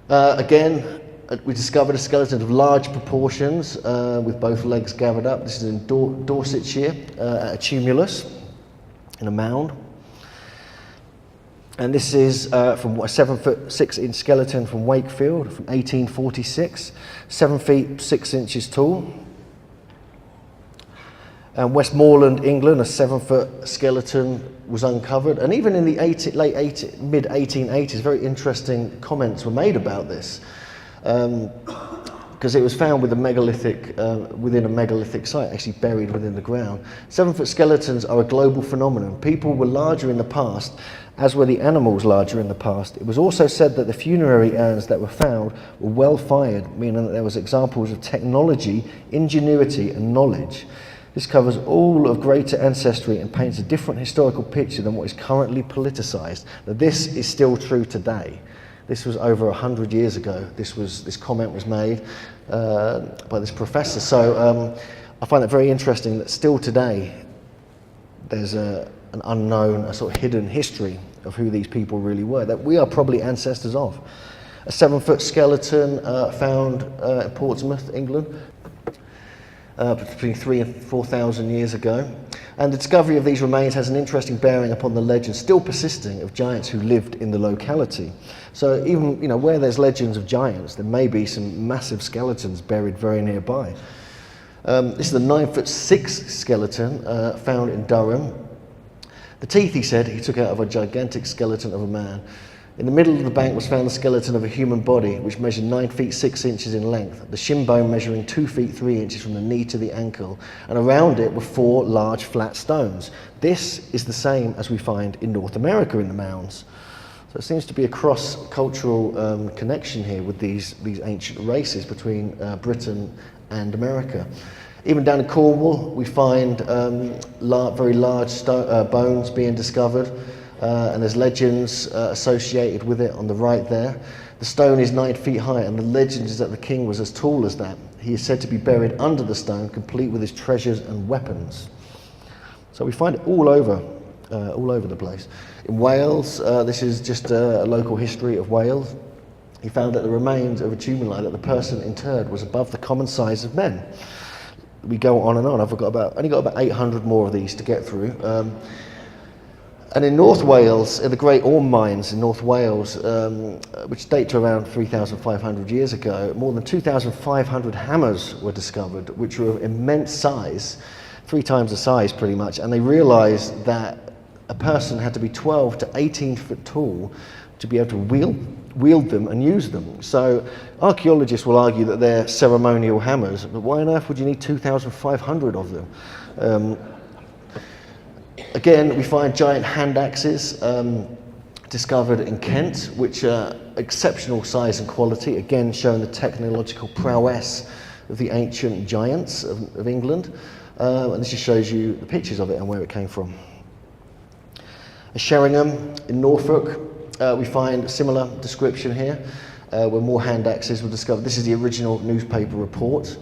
Again, we discovered a skeleton of large proportions with both legs gathered up. This is in Dorsetshire at a tumulus in a mound. And this is from a 7-foot 6-inch skeleton from Wakefield from 1846, 7 feet 6 inches tall. And Westmoreland, England, a 7-foot skeleton was uncovered. And even in the mid-1880s, very interesting comments were made about this. Because it was found with a megalithic, within a megalithic site, actually buried within the ground. 7-foot skeletons are a global phenomenon. People were larger in the past, as were the animals larger in the past. It was also said that the funerary urns that were found were well fired, meaning that there was examples of technology, ingenuity and knowledge. This covers all of greater ancestry and paints a different historical picture than what is currently politicized. Now, this is still true today. This was over 100 years ago. This comment was made by this professor. So I find it very interesting that still today there's an unknown, a sort of hidden history of who these people really were, that we are probably ancestors of. A 7-foot skeleton found in Portsmouth, England, between 3,000 and 4,000 years ago. And the discovery of these remains has an interesting bearing upon the legend still persisting of giants who lived in the locality. So even where there's legends of giants, there may be some massive skeletons buried very nearby. This is a 9-foot 6 skeleton found in Durham. The teeth, he said, he took out of a gigantic skeleton of a man. In the middle of the bank was found the skeleton of a human body, which measured 9 feet 6 inches in length, the shin bone measuring 2 feet 3 inches from the knee to the ankle, and around it were 4 large flat stones. This is the same as we find in North America in the mounds. So it seems to be a cross-cultural connection here with these ancient races between Britain and America. Even down in Cornwall, we find very large bones being discovered. And there's legends associated with it on the right there. The stone is 9 feet high, and the legend is that the king was as tall as that. He is said to be buried under the stone, complete with his treasures and weapons. So we find it all over the place. In Wales, this is just a local history of Wales. He found that the remains of a tumuli that the person interred was above the common size of men. We go on and on. I've only got about 800 more of these to get through. And in North Wales, in the Great Orme mines in North Wales, which date to around 3,500 years ago, more than 2,500 hammers were discovered, which were of immense size, 3 times the size pretty much, and they realised that a person had to be 12 to 18 foot tall to be able to wield them and use them. So archaeologists will argue that they're ceremonial hammers, but why on earth would you need 2,500 of them? Again, we find giant hand axes discovered in Kent, which are exceptional size and quality, again showing the technological prowess of the ancient giants of England. And this just shows you the pictures of it and where it came from. At Sheringham in Norfolk, we find a similar description here, where more hand axes were discovered. This is the original newspaper report.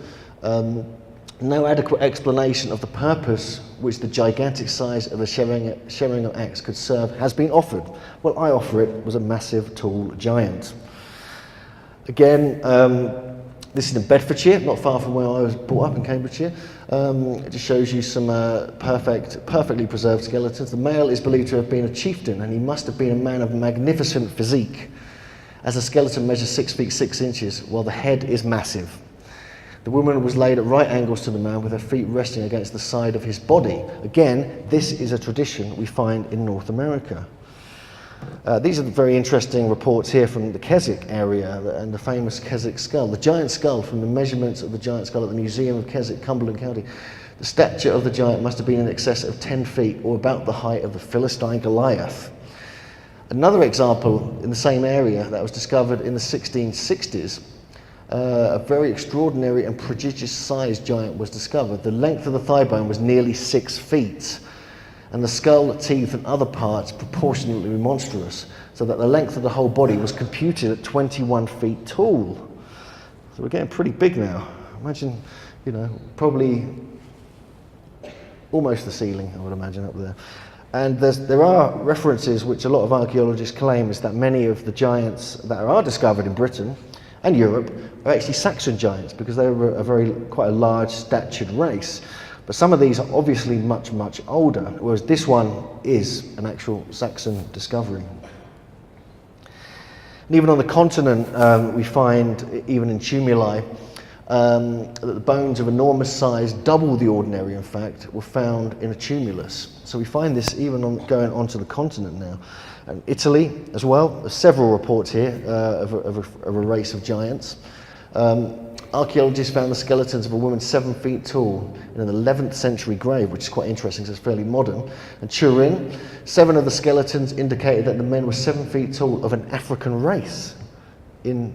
no adequate explanation of the purpose which the gigantic size of the Sheringham axe could serve has been offered. Well, I offer it was a massive, tall giant. Again, this is in Bedfordshire, not far from where I was brought up in Cambridgeshire. It just shows you some perfectly preserved skeletons. The male is believed to have been a chieftain, and he must have been a man of magnificent physique, as the skeleton measures 6 feet 6 inches, while the head is massive. The woman was laid at right angles to the man, with her feet resting against the side of his body. Again, this is a tradition we find in North America. These are the very interesting reports here from the Keswick area and the famous Keswick skull. The giant skull, from the measurements of the giant skull at the Museum of Keswick, Cumberland County, the stature of the giant must have been in excess of 10 feet, or about the height of the Philistine Goliath. Another example in the same area that was discovered in the 1660s, a very extraordinary and prodigious sized giant was discovered. The length of the thigh bone was nearly 6 feet, and the skull, teeth and other parts proportionately monstrous, so that the length of the whole body was computed at 21 feet tall. So we're getting pretty big now. Imagine, probably almost the ceiling, I would imagine, up there. And there are references which a lot of archaeologists claim is that many of the giants that are discovered in Britain and Europe are actually Saxon giants, because they were quite a large statured race. But some of these are obviously much, much older, whereas this one is an actual Saxon discovery. And even on the continent, we find, even in tumuli, that the bones of enormous size, double the ordinary in fact, were found in a tumulus. So we find this even going onto the continent now. And Italy as well, there's several reports here of a race of giants. Archaeologists found the skeletons of a woman 7 feet tall in an 11th century grave, which is quite interesting because it's fairly modern. And Turin, 7 of the skeletons indicated that the men were 7 feet tall of an African race, going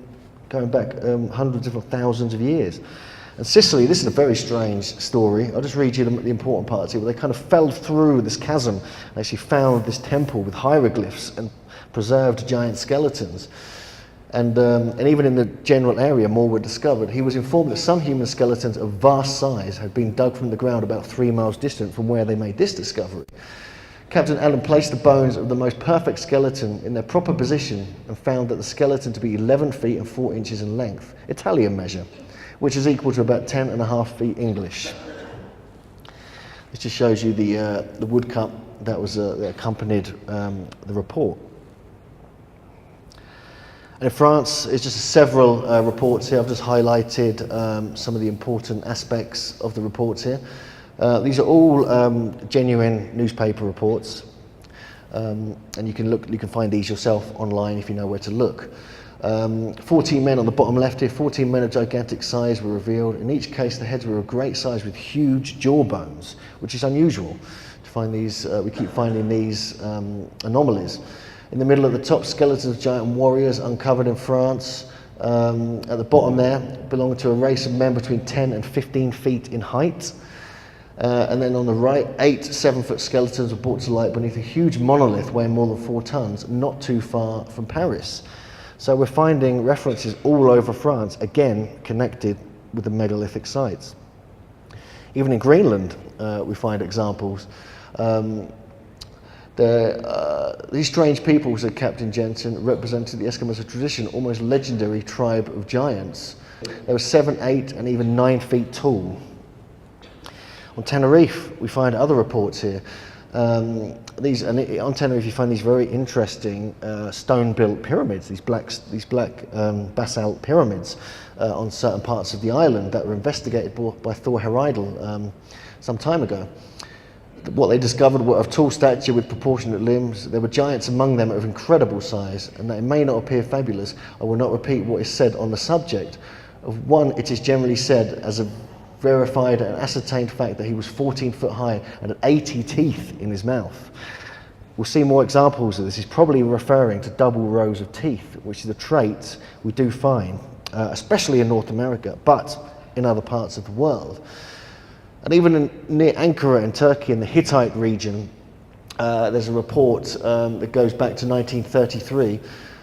back hundreds if not thousands of years. And Sicily, this is a very strange story. I'll just read you the important parts here. Where they kind of fell through this chasm and actually found this temple with hieroglyphs and preserved giant skeletons. And even in the general area, more were discovered. He was informed that some human skeletons of vast size had been dug from the ground about 3 miles distant from where they made this discovery. Captain Allen placed the bones of the most perfect skeleton in their proper position and found that the skeleton to be 11 feet and 4 inches in length, Italian measure, which is equal to about 10.5 feet English. This just shows you the woodcut that was that accompanied the report. And in France, it's just several reports here. I've just highlighted some of the important aspects of the reports here. These are all genuine newspaper reports, and you can find these yourself online if you know where to look. 14 men on the bottom left here, 14 men of gigantic size were revealed. In each case, the heads were of great size with huge jaw bones, which is unusual to find these. We keep finding these anomalies. In the middle at the top, skeletons of giant warriors uncovered in France. At the bottom there, belonging to a race of men between 10 and 15 feet in height. And then on the right, 8 7-foot skeletons were brought to light beneath a huge monolith weighing more than 4 tons, not too far from Paris. So we're finding references all over France, again connected with the megalithic sites. Even in Greenland, we find examples. These strange people, said Captain Jensen, represented the Eskimos of tradition, almost legendary tribe of giants. They were 7, 8, and even 9 feet tall. On Tenerife, we find other reports here. On Tenerife, you find these very interesting stone-built pyramids, these black basalt pyramids on certain parts of the island that were investigated by Thor Heyerdahl some time ago. What they discovered were of tall stature with proportionate limbs. There were giants among them of incredible size, and that it may not appear fabulous, I will not repeat what is said on the subject. Of one, it is generally said as a verified and ascertained fact that he was 14 foot high and had 80 teeth in his mouth. We'll see more examples of this. He's probably referring to double rows of teeth, which is a trait we do find, especially in North America, but in other parts of the world. And even near Ankara in Turkey, in the Hittite region, there's a report that goes back to 1933.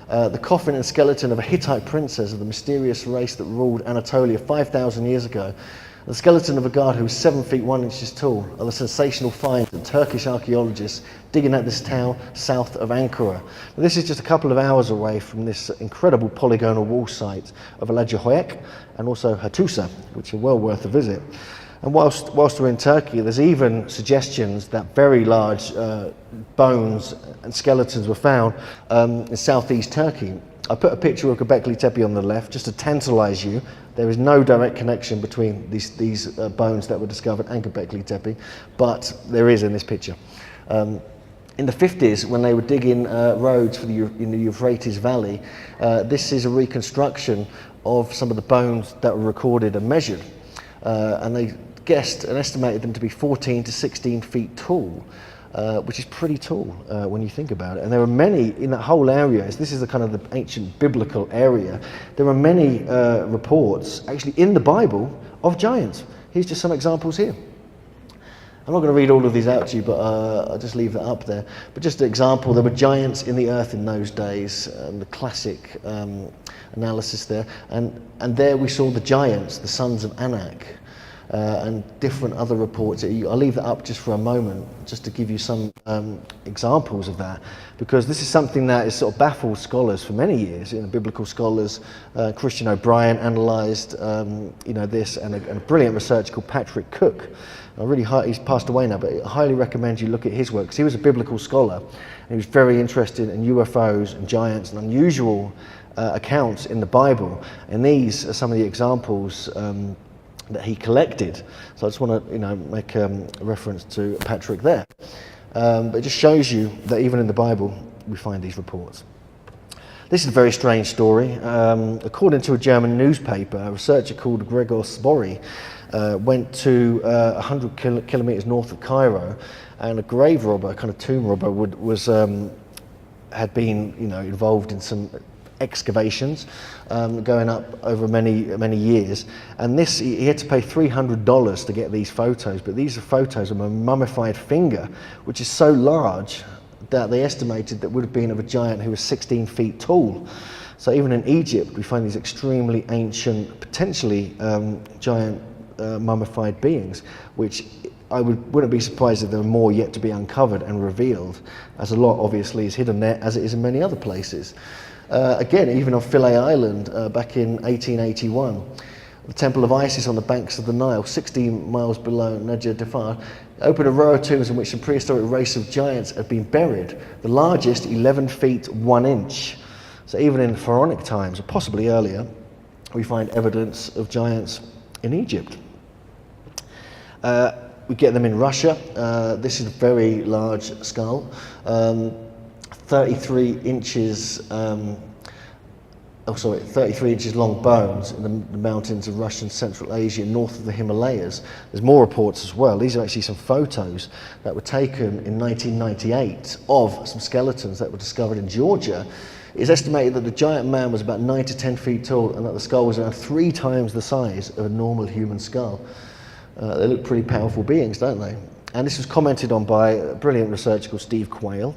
The coffin and skeleton of a Hittite princess of the mysterious race that ruled Anatolia 5,000 years ago The skeleton of a guard who was 7 feet 1 inches tall are the sensational finds of Turkish archaeologists digging at this town south of Ankara. Now, this is just a couple of hours away from this incredible polygonal wall site of Alacahoyuk and also Hattusa, which are well worth a visit. And whilst we're in Turkey, there's even suggestions that very large bones and skeletons were found in southeast Turkey. I put a picture of Göbekli Tepe on the left just to tantalize you. There is no direct connection between these bones that were discovered and Göbekli Tepe, but there is in this picture. In the 50s, when they were digging roads for in the Euphrates Valley, this is a reconstruction of some of the bones that were recorded and measured. And they guessed and estimated them to be 14 to 16 feet tall. Which is pretty tall when you think about it. And there are many in that whole area. This is the kind of the ancient biblical area. There are many reports actually in the Bible of giants. Here's just some examples here. I'm not going to read all of these out to you, but I'll just leave that up there. But just an example, there were giants in the earth in those days, the classic analysis there. And there we saw the giants, the sons of Anak. And different other reports. I'll leave that up just for a moment, just to give you some examples of that, because this is something that has sort of baffled scholars for many years. Biblical scholars, Christian O'Brien analysed this, and a brilliant researcher called Patrick Cook. He's passed away now, but I highly recommend you look at his work, because he was a biblical scholar, and he was very interested in UFOs and giants and unusual accounts in the Bible. And these are some of the examples that he collected. So I just want to make a reference to Patrick there. But it just shows you that even in the Bible we find these reports. This is a very strange story. According to a German newspaper, a researcher called Gregor Spory went to 100 kilometers north of Cairo, and a grave robber, a kind of tomb robber, had been involved in some excavations going up over many years, and he had to pay $300 to get these photos. But these are photos of a mummified finger, which is so large that they estimated that would have been of a giant who was 16 feet tall. So even in Egypt we find these extremely ancient, potentially giant mummified beings, which I wouldn't be surprised if there were more yet to be uncovered and revealed, as a lot obviously is hidden there, as it is in many other places. Again, even on Philae Island back in 1881, the Temple of Isis on the banks of the Nile, 16 miles below Najd Dafar, opened a row of tombs in which some prehistoric race of giants had been buried, the largest 11 feet 1 inch. So even in pharaonic times, or possibly earlier, we find evidence of giants in Egypt. We get them in Russia. This is a very large skull. 33 inches 33 inches long bones in the mountains of Russian Central Asia, north of the Himalayas. There's more reports as well. These are actually some photos that were taken in 1998 of some skeletons that were discovered in Georgia. It's estimated that the giant man was about 9 to 10 feet tall, and that the skull was around 3 times the size of a normal human skull. They look pretty powerful beings, don't they? And this was commented on by a brilliant researcher called Steve Quayle,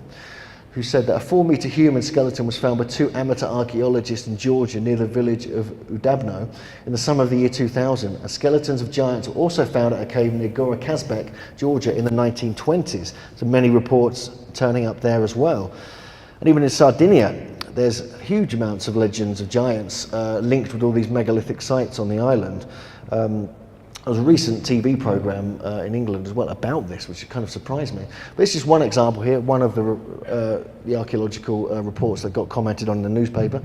who said that a 4-meter human skeleton was found by 2 amateur archaeologists in Georgia near the village of Udabno in the summer of the year 2000. And skeletons of giants were also found at a cave near Gora Kazbek, Georgia in the 1920s. So many reports turning up there as well. And even in Sardinia, there's huge amounts of legends of giants linked with all these megalithic sites on the island. There was a recent TV program in England as well about this, which kind of surprised me. But it's just one example here, one of the archaeological reports that got commented on in the newspaper.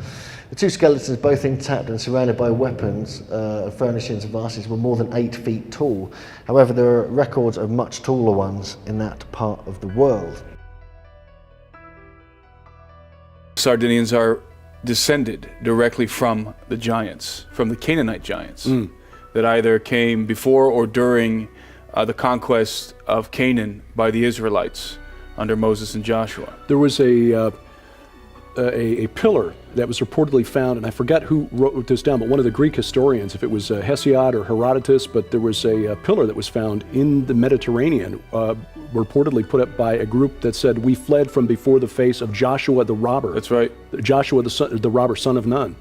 The 2 skeletons, both intact and surrounded by weapons, furnishings and vases, were more than 8 feet tall. However, there are records of much taller ones in that part of the world. Sardinians are descended directly from the giants, from the Canaanite giants. That either came before or during the conquest of Canaan by the Israelites under Moses and Joshua. There was a pillar that was reportedly found, and I forgot who wrote this down, but one of the Greek historians, if it was Hesiod or Herodotus, but there was a pillar that was found in the Mediterranean, reportedly put up by a group that said, "We fled from before the face of Joshua the robber." That's right. Joshua the robber, son of Nun.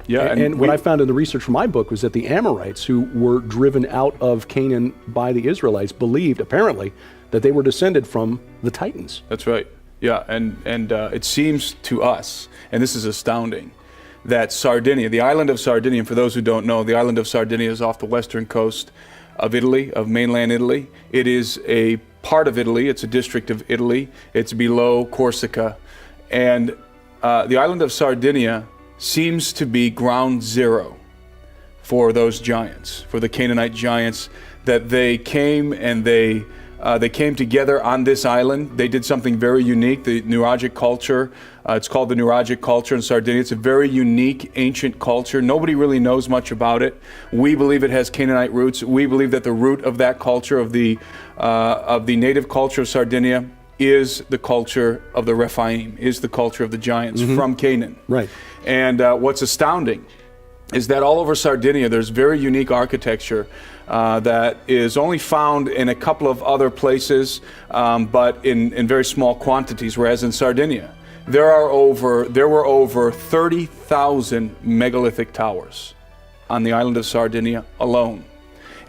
Yeah, and what I found in the research for my book was that the Amorites, who were driven out of Canaan by the Israelites, believed, apparently, that they were descended from the Titans. That's right. Yeah, and it seems to us, and this is astounding, that Sardinia, the island of Sardinia, and for those who don't know, the island of Sardinia is off the western coast of Italy, of mainland Italy. It is a part of Italy. It's a district of Italy. It's below Corsica. And the island of Sardinia seems to be ground zero for those giants, for the Canaanite giants, that they came and they came together on this island. They did something very unique, the Nuragic culture. It's called the Nuragic culture in Sardinia. It's a very unique, ancient culture. Nobody really knows much about it. We believe it has Canaanite roots. We believe that the root of that culture, of the native culture of Sardinia, is the culture of the Rephaim, is the culture of the giants from Canaan. Right. And what's astounding is that all over Sardinia there's very unique architecture that is only found in a couple of other places, but in very small quantities, whereas in Sardinia there were over 30,000 megalithic towers on the island of Sardinia alone.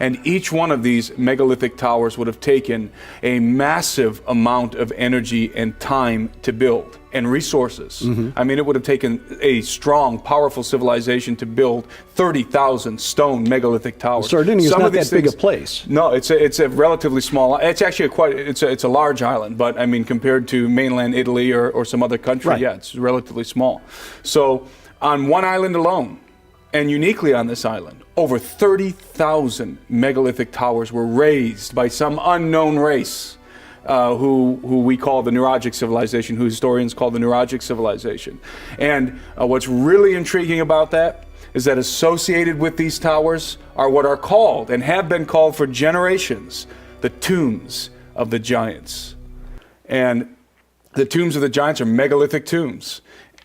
And each one of these megalithic towers would have taken a massive amount of energy and time to build, and resources. I mean, it would have taken a strong, powerful civilization to build 30,000 stone megalithic towers. Sardinia is not that big a place. No, it's a relatively small. It's actually it's a large island, but I mean, compared to mainland Italy or some other country, right. Yeah, it's relatively small. So on one island alone, and uniquely on this island, over 30,000 megalithic towers were raised by some unknown race who we call the Nuragic civilization, who historians call the Nuragic civilization. And what's really intriguing about that is that associated with these towers are what are called, and have been called for generations, the tombs of the giants. And the tombs of the giants are megalithic tombs.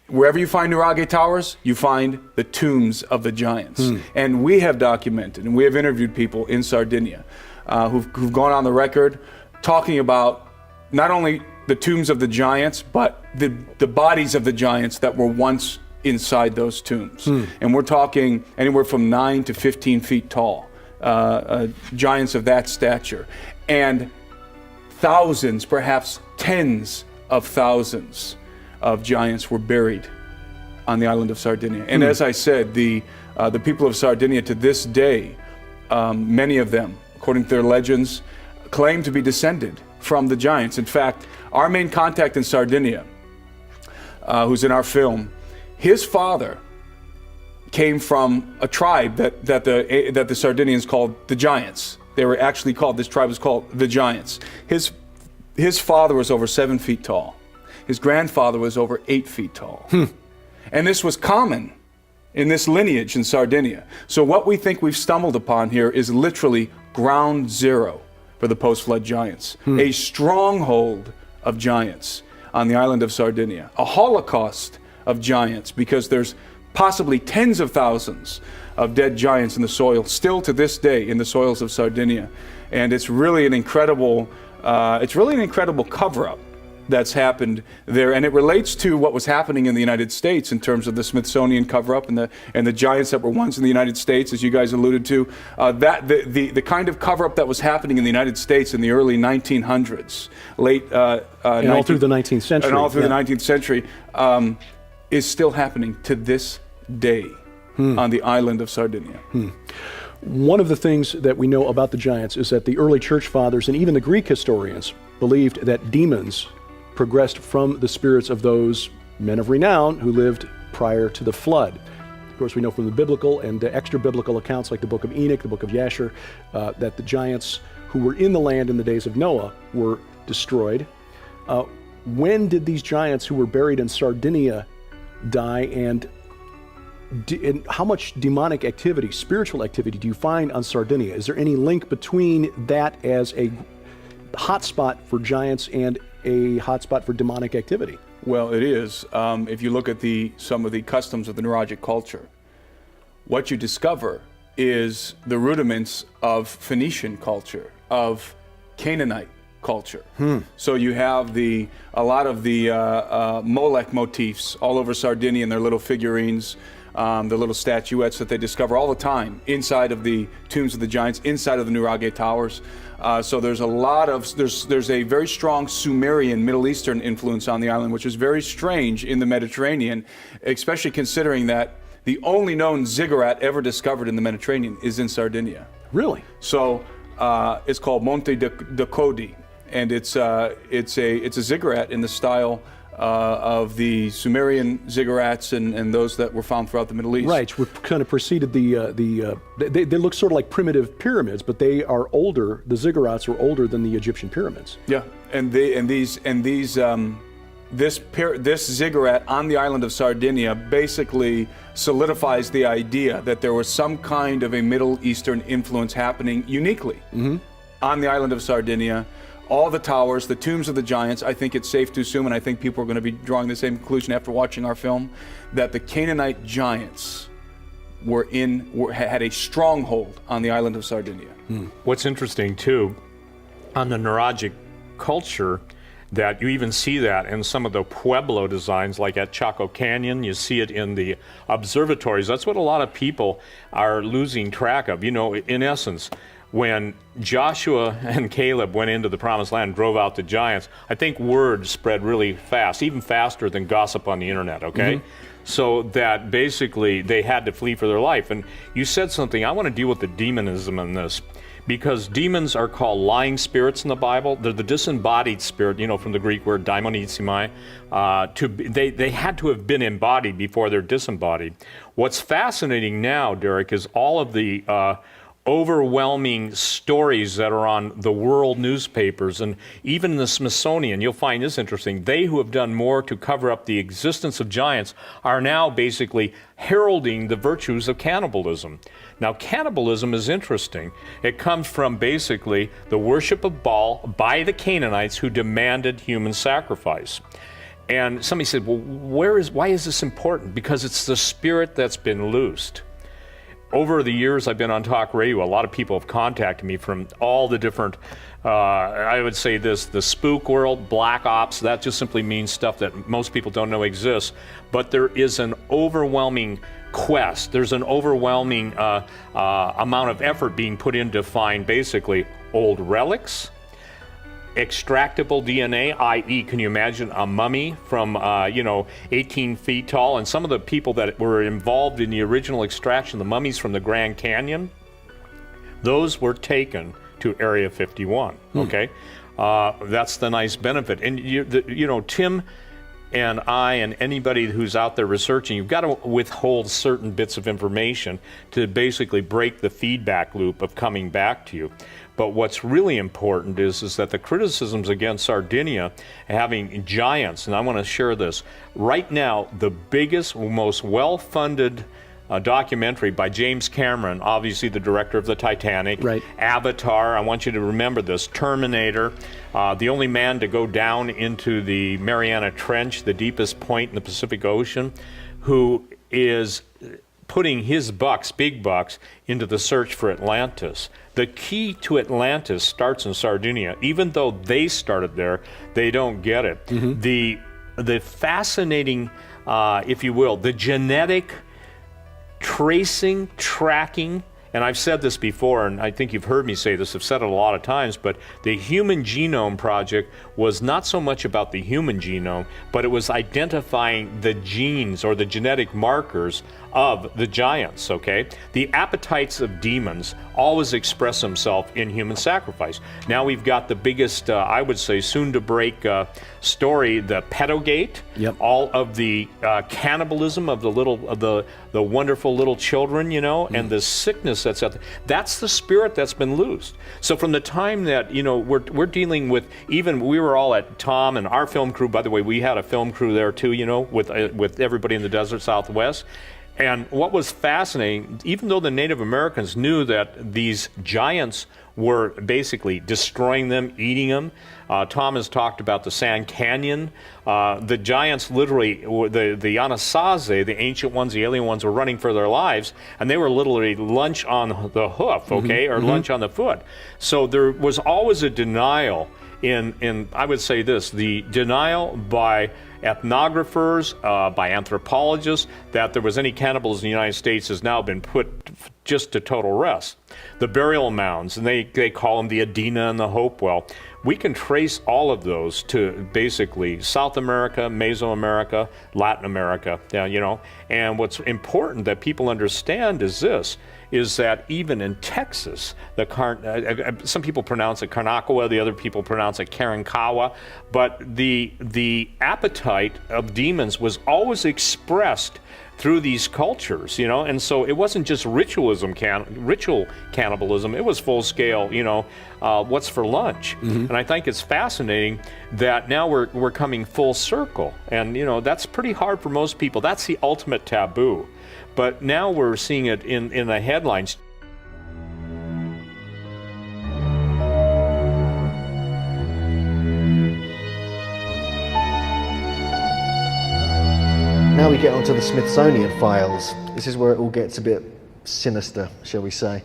Wherever you find Nuraghe towers, you find the tombs of the giants. And we have documented, and we have interviewed people in Sardinia who've gone on the record talking about not only the tombs of the giants, but the bodies of the giants that were once inside those tombs. And we're talking anywhere from 9 to 15 feet tall, giants of that stature. And thousands, perhaps tens of thousands of giants were buried on the island of Sardinia. And as I said, the people of Sardinia to this day, many of them, according to their legends, claim to be descended from the giants. In fact, our main contact in Sardinia, who's in our film, his father came from a tribe that the Sardinians called the Giants. They were actually called, this tribe was called the Giants. His father was over 7 feet tall. His grandfather was over 8 feet tall. And this was common in this lineage in Sardinia. So what we think we've stumbled upon here is literally ground zero for the post-flood giants. A stronghold of giants on the island of Sardinia. A holocaust of giants, because there's possibly tens of thousands of dead giants in the soil still to this day in the soils of Sardinia. And it's really an incredible cover-up that's happened there, and it relates to what was happening in the United States in terms of the Smithsonian cover-up and the giants that were once in the United States, as you guys alluded to. The kind of cover-up that was happening in the United States in the early 1900s, and all through the 19th century, and all through the 19th century, is still happening to this day on the island of Sardinia. One of the things that we know about the giants is that the early church fathers and even the Greek historians believed that demons progressed from the spirits of those men of renown who lived prior to the flood. Of course, we know from the biblical and the extra-biblical accounts like the book of Enoch, the book of Yasher, that the giants who were in the land in the days of Noah were destroyed. When did these giants who were buried in Sardinia die, and how much demonic activity, spiritual activity, do you find on Sardinia? Is there any link between that as a hotspot for giants and a hotspot for demonic activity? Well, it is. If you look at some of the customs of the Nuragic culture, what you discover is the rudiments of Phoenician culture, of Canaanite culture. So you have a lot of the Molech motifs all over Sardinia and their little figurines. the little statuettes that they discover all the time inside of the tombs of the giants, inside of the Nuraghe Towers. So there's a lot of, there's a very strong Sumerian Middle Eastern influence on the island, which is very strange in the Mediterranean, especially considering that the only known ziggurat ever discovered in the Mediterranean is in Sardinia. Really? So it's called Monte de Codi, and it's a ziggurat in the style of the Sumerian ziggurats and those that were found throughout the Middle East. Right, which kind of preceded they look sort of like primitive pyramids, but they are older. The ziggurats are older than the Egyptian pyramids. Yeah, this ziggurat on the island of Sardinia basically solidifies the idea that there was some kind of a Middle Eastern influence happening uniquely on the island of Sardinia. All the towers, the tombs of the giants, I think it's safe to assume, and I think people are going to be drawing the same conclusion after watching our film, that the Canaanite giants had a stronghold on the island of Sardinia. What's interesting too, on the Nuragic culture, that you even see that in some of the Pueblo designs, like at Chaco Canyon. You see it in the observatories. That's what a lot of people are losing track of. You know, in essence, when Joshua and Caleb went into the Promised Land, drove out the giants, I think word spread really fast, even faster than gossip on the internet, okay? So that basically they had to flee for their life. And you said something, I want to deal with the demonism in this, because demons are called lying spirits in the Bible. They're the disembodied spirit, you know, from the Greek word daimonizomai. They had to have been embodied before they're disembodied. What's fascinating now, Derek, is all of the overwhelming stories that are on the world newspapers, and even the Smithsonian. You'll find this interesting. They who have done more to cover up the existence of giants are now basically heralding the virtues of cannibalism. Now, cannibalism is interesting. It comes from basically the worship of Baal by the Canaanites who demanded human sacrifice. And somebody said, well, why is this important? Because it's the spirit that's been loosed. Over the years I've been on talk radio, a lot of people have contacted me from all the different, I would say this, the spook world, black ops, that just simply means stuff that most people don't know exists. But there is an overwhelming quest, there's an overwhelming amount of effort being put in to find basically old relics, extractable DNA, i.e., can you imagine a mummy from, 18 feet tall? And some of the people that were involved in the original extraction, the mummies from the Grand Canyon, those were taken to Area 51, okay? That's the nice benefit. And, Tim and I and anybody who's out there researching, you've got to withhold certain bits of information to basically break the feedback loop of coming back to you. But what's really important is that the criticisms against Sardinia having giants, and I want to share this, right now the biggest, most well-funded documentary by James Cameron, obviously the director of the Titanic, Avatar, I want you to remember this, Terminator, the only man to go down into the Mariana Trench, the deepest point in the Pacific Ocean, who is putting his bucks, big bucks, into the search for Atlantis. The key to Atlantis starts in Sardinia. Even though they started there, they don't get it. The fascinating, if you will, the genetic tracing, tracking, and I've said this before, and I think you've heard me say this, I've said it a lot of times, but the Human Genome Project was not so much about the human genome, but it was identifying the genes or the genetic markers of the giants, okay? The appetites of demons always express themselves in human sacrifice. Now we've got the biggest, I would say, soon-to-break story, the Pedogate, all of the cannibalism of the wonderful little children, and the sickness that's out there. That's the spirit that's been loosed. So from the time that, we're dealing with, even we were all at Tom and our film crew, by the way, we had a film crew there too, with everybody in the desert Southwest. And what was fascinating, even though the Native Americans knew that these giants were basically destroying them, eating them, Tom has talked about the Sand Canyon. The giants literally, the Anasazi, the ancient ones, the alien ones, were running for their lives, and they were literally lunch on the hoof, okay, or lunch on the foot. So there was always a denial in I would say this, the denial by ethnographers, by anthropologists, that there was any cannibalism in the United States has now been put just to total rest. The burial mounds, and they call them the Adena and the Hopewell. We can trace all of those to basically South America, Mesoamerica, Latin America, and what's important that people understand is this, is that even in Texas, some people pronounce it Carnacoa, the other people pronounce it Karankawa, but the appetite of demons was always expressed through these cultures, and so it wasn't just ritual cannibalism, it was full scale, what's for lunch. And I think it's fascinating that now we're coming full circle, and that's pretty hard for most people. That's the ultimate taboo. But now we're seeing it in the headlines. Now we get onto the Smithsonian files. This is where it all gets a bit sinister, shall we say.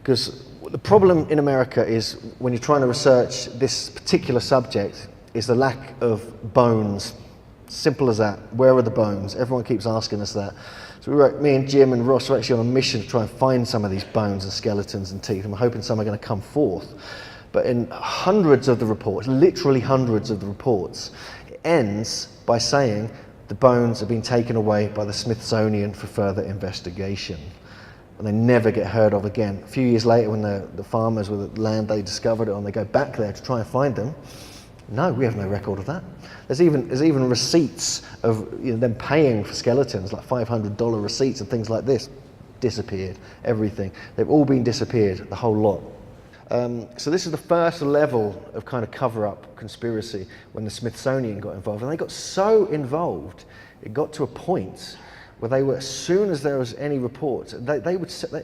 Because the problem in America is when you're trying to research this particular subject is the lack of bones. Simple as that. Where are the bones? Everyone keeps asking us that. So me and Jim and Ross are actually on a mission to try and find some of these bones and skeletons and teeth, and we're hoping some are going to come forth. But in hundreds of the reports, literally hundreds of the reports, it ends by saying the bones have been taken away by the Smithsonian for further investigation. And they never get heard of again. A few years later, when the farmers with the land, they discovered it, and they go back there to try and find them, no, we have no record of that. There's even receipts of them paying for skeletons, like $500 receipts and things like this. Disappeared, everything. They've all been disappeared, the whole lot. So this is the first level of kind of cover-up conspiracy when the Smithsonian got involved. And they got so involved, it got to a point where they were, as soon as there was any reports, they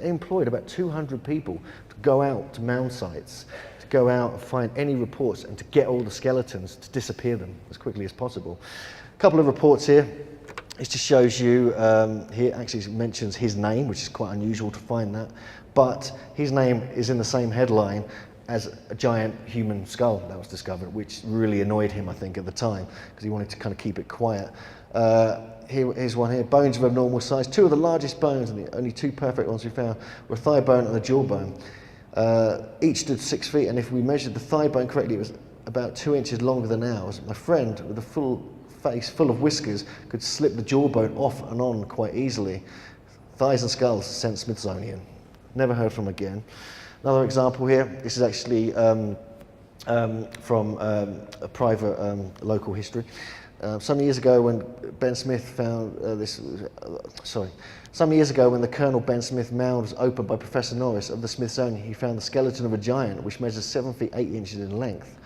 employed about 200 people to go out to mound sites, to go out and find any reports and to get all the skeletons, to disappear them as quickly as possible. A couple of reports here. It just shows you, here actually mentions his name, which is quite unusual to find that, but his name is in the same headline as a giant human skull that was discovered, which really annoyed him, I think, at the time, because he wanted to kind of keep it quiet. Here's one here, bones of abnormal size. Two of the largest bones, and the only two perfect ones we found, were a thigh bone and a jawbone. Each stood 6 feet, and if we measured the thigh bone correctly, it was about 2 inches longer than ours. My friend, with a full face full of whiskers, could slip the jawbone off and on quite easily. Thighs and skulls sent Smithsonian. Never heard from again. Another example here. This is actually from a private local history. Some years ago when Ben Smith found some years ago when the Colonel Ben Smith mound was opened by Professor Norris of the Smithsonian, he found the skeleton of a giant which measures 7 feet 8 inches in length.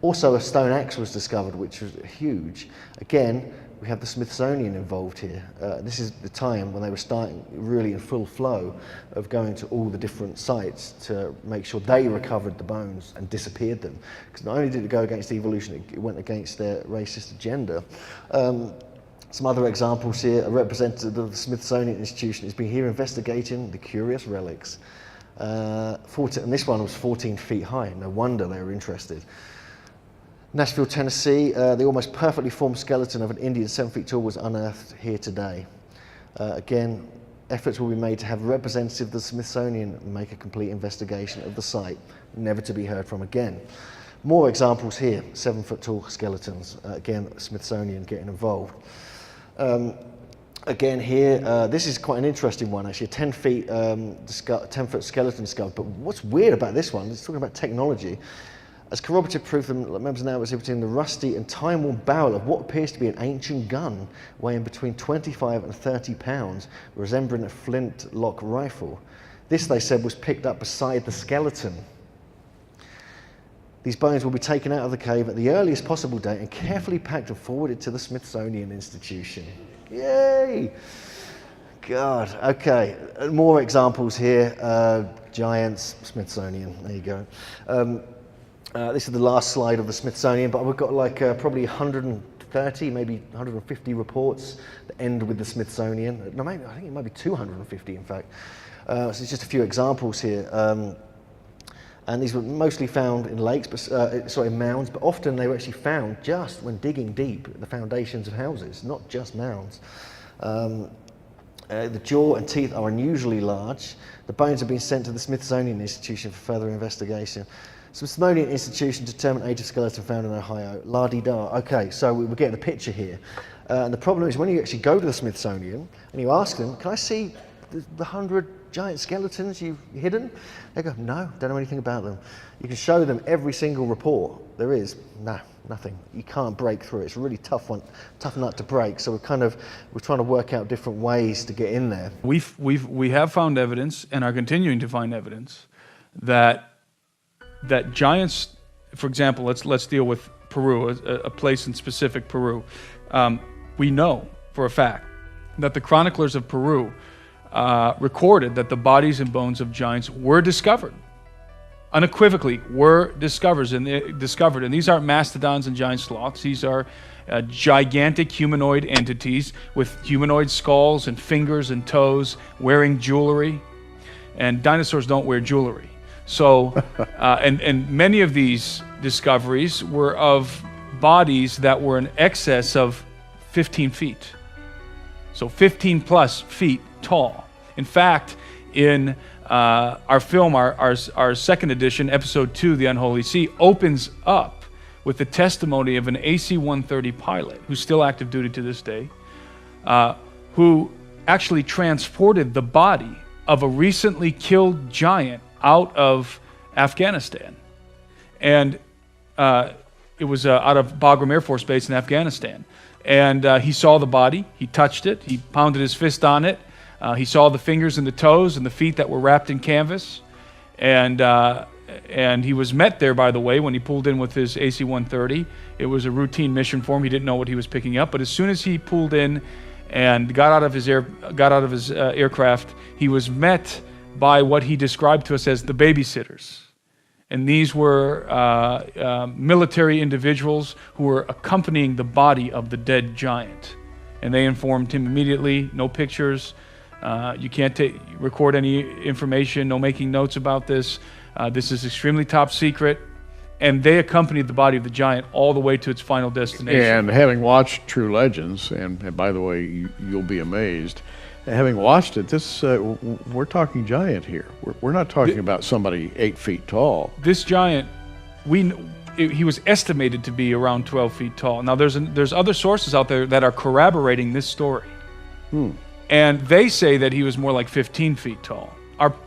Also, a stone axe was discovered, which was huge. Again, we have the Smithsonian involved here. This is the time when they were starting really in full flow of going to all the different sites to make sure they recovered the bones and disappeared them. Because not only did it go against evolution, it went against their racist agenda. Some other examples here. A representative of the Smithsonian Institution has been here investigating the curious relics. And this one was 14 feet high. No wonder they were interested. Nashville, Tennessee, the almost perfectly formed skeleton of an Indian 7 feet tall was unearthed here today. Again, efforts will be made to have a representative of the Smithsonian make a complete investigation of the site, never to be heard from again. More examples here, 7 foot tall skeletons, again, Smithsonian getting involved. Again here, this is quite an interesting one actually, a 10 foot skeleton discovered, but what's weird about this one, it's talking about technology. As corroborative proof, the members now was between the rusty and time-worn barrel of what appears to be an ancient gun weighing between 25 and 30 pounds, resembling a flintlock rifle. This, they said, was picked up beside the skeleton. These bones will be taken out of the cave at the earliest possible date and carefully packed and forwarded to the Smithsonian Institution. Yay! God, okay, more examples here. Giants, Smithsonian, there you go. This is the last slide of the Smithsonian, but we've got like probably 130, maybe 150 reports that end with the Smithsonian. No, maybe, I think it might be 250 in fact. So it's just a few examples here. And these were mostly found in lakes, but in mounds, but often they were actually found just when digging deep at the foundations of houses, not just mounds. The jaw and teeth are unusually large. The bones have been sent to the Smithsonian Institution for further investigation. Smithsonian Institution determined age of skeleton found in Ohio. La-di-da. Okay, so we're getting a picture here. And the problem is when you actually go to the Smithsonian and you ask them, can I see the 100 giant skeletons you've hidden? They go, no, don't know anything about them. You can show them every single report there is. No, nothing. You can't break through it. It's a really tough nut to break. So we're trying to work out different ways to get in there. We have found evidence and are continuing to find evidence that giants, for example, let's deal with Peru, a place in specific Peru. We know for a fact that the chroniclers of Peru recorded that the bodies and bones of giants were discovered. Unequivocally were discovered, and these aren't mastodons and giant sloths. These are gigantic humanoid entities with humanoid skulls and fingers and toes, wearing jewelry. And dinosaurs don't wear jewelry. So, and many of these discoveries were of bodies that were in excess of 15 feet. So 15 plus feet tall. In fact, in our film, our second edition, episode 2, The Unholy Sea, opens up with the testimony of an AC-130 pilot who's still active duty to this day, who actually transported the body of a recently killed giant out of Afghanistan. And it was out of Bagram Air Force Base in Afghanistan. And he saw the body, he touched it, he pounded his fist on it. He saw the fingers and the toes and the feet that were wrapped in canvas. And he was met there, by the way, when he pulled in with his AC-130. It was a routine mission for him. He didn't know what he was picking up. But as soon as he pulled in and got out of his aircraft, he was met by what he described to us as the babysitters. And these were military individuals who were accompanying the body of the dead giant. And they informed him immediately, no pictures, you can't record any information, no making notes about this. This is extremely top secret. And they accompanied the body of the giant all the way to its final destination. And having watched True Legends, and by the way, you'll be amazed, having watched it, we're talking giant here. We're not talking about somebody 8 feet tall. This giant, he was estimated to be around 12 feet tall. Now, there's other sources out there that are corroborating this story. And they say that he was more like 15 feet tall.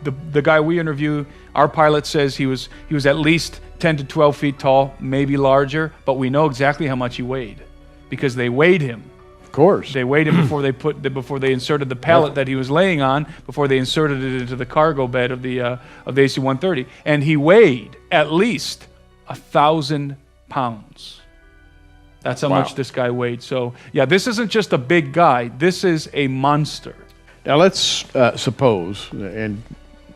The guy we interview, our pilot, says he was at least 10 to 12 feet tall, maybe larger, but we know exactly how much he weighed because they weighed him. Of course. They weighed him before they inserted the pallet that he was laying on, before they inserted it into the cargo bed of the AC-130, and he weighed at least 1,000 pounds. That's how much this guy weighed. So, yeah, this isn't just a big guy. This is a monster. Now, let's suppose, and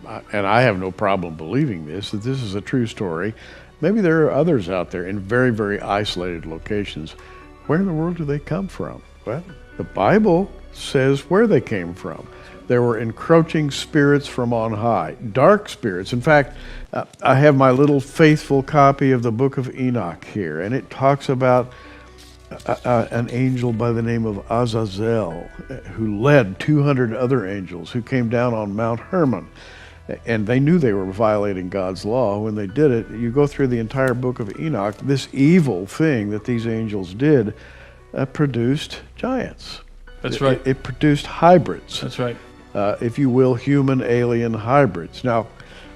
I have no problem believing this, that this is a true story. Maybe there are others out there in very, very isolated locations. Where in the world do they come from? Well, the Bible says where they came from. There were encroaching spirits from on high, dark spirits. In fact, I have my little faithful copy of the book of Enoch here, and it talks about an angel by the name of Azazel who led 200 other angels who came down on Mount Hermon. And they knew they were violating God's law when they did it. You go through the entire book of Enoch, this evil thing that these angels did produced giants. That's right. It produced hybrids. That's right. If you will, human-alien hybrids. Now,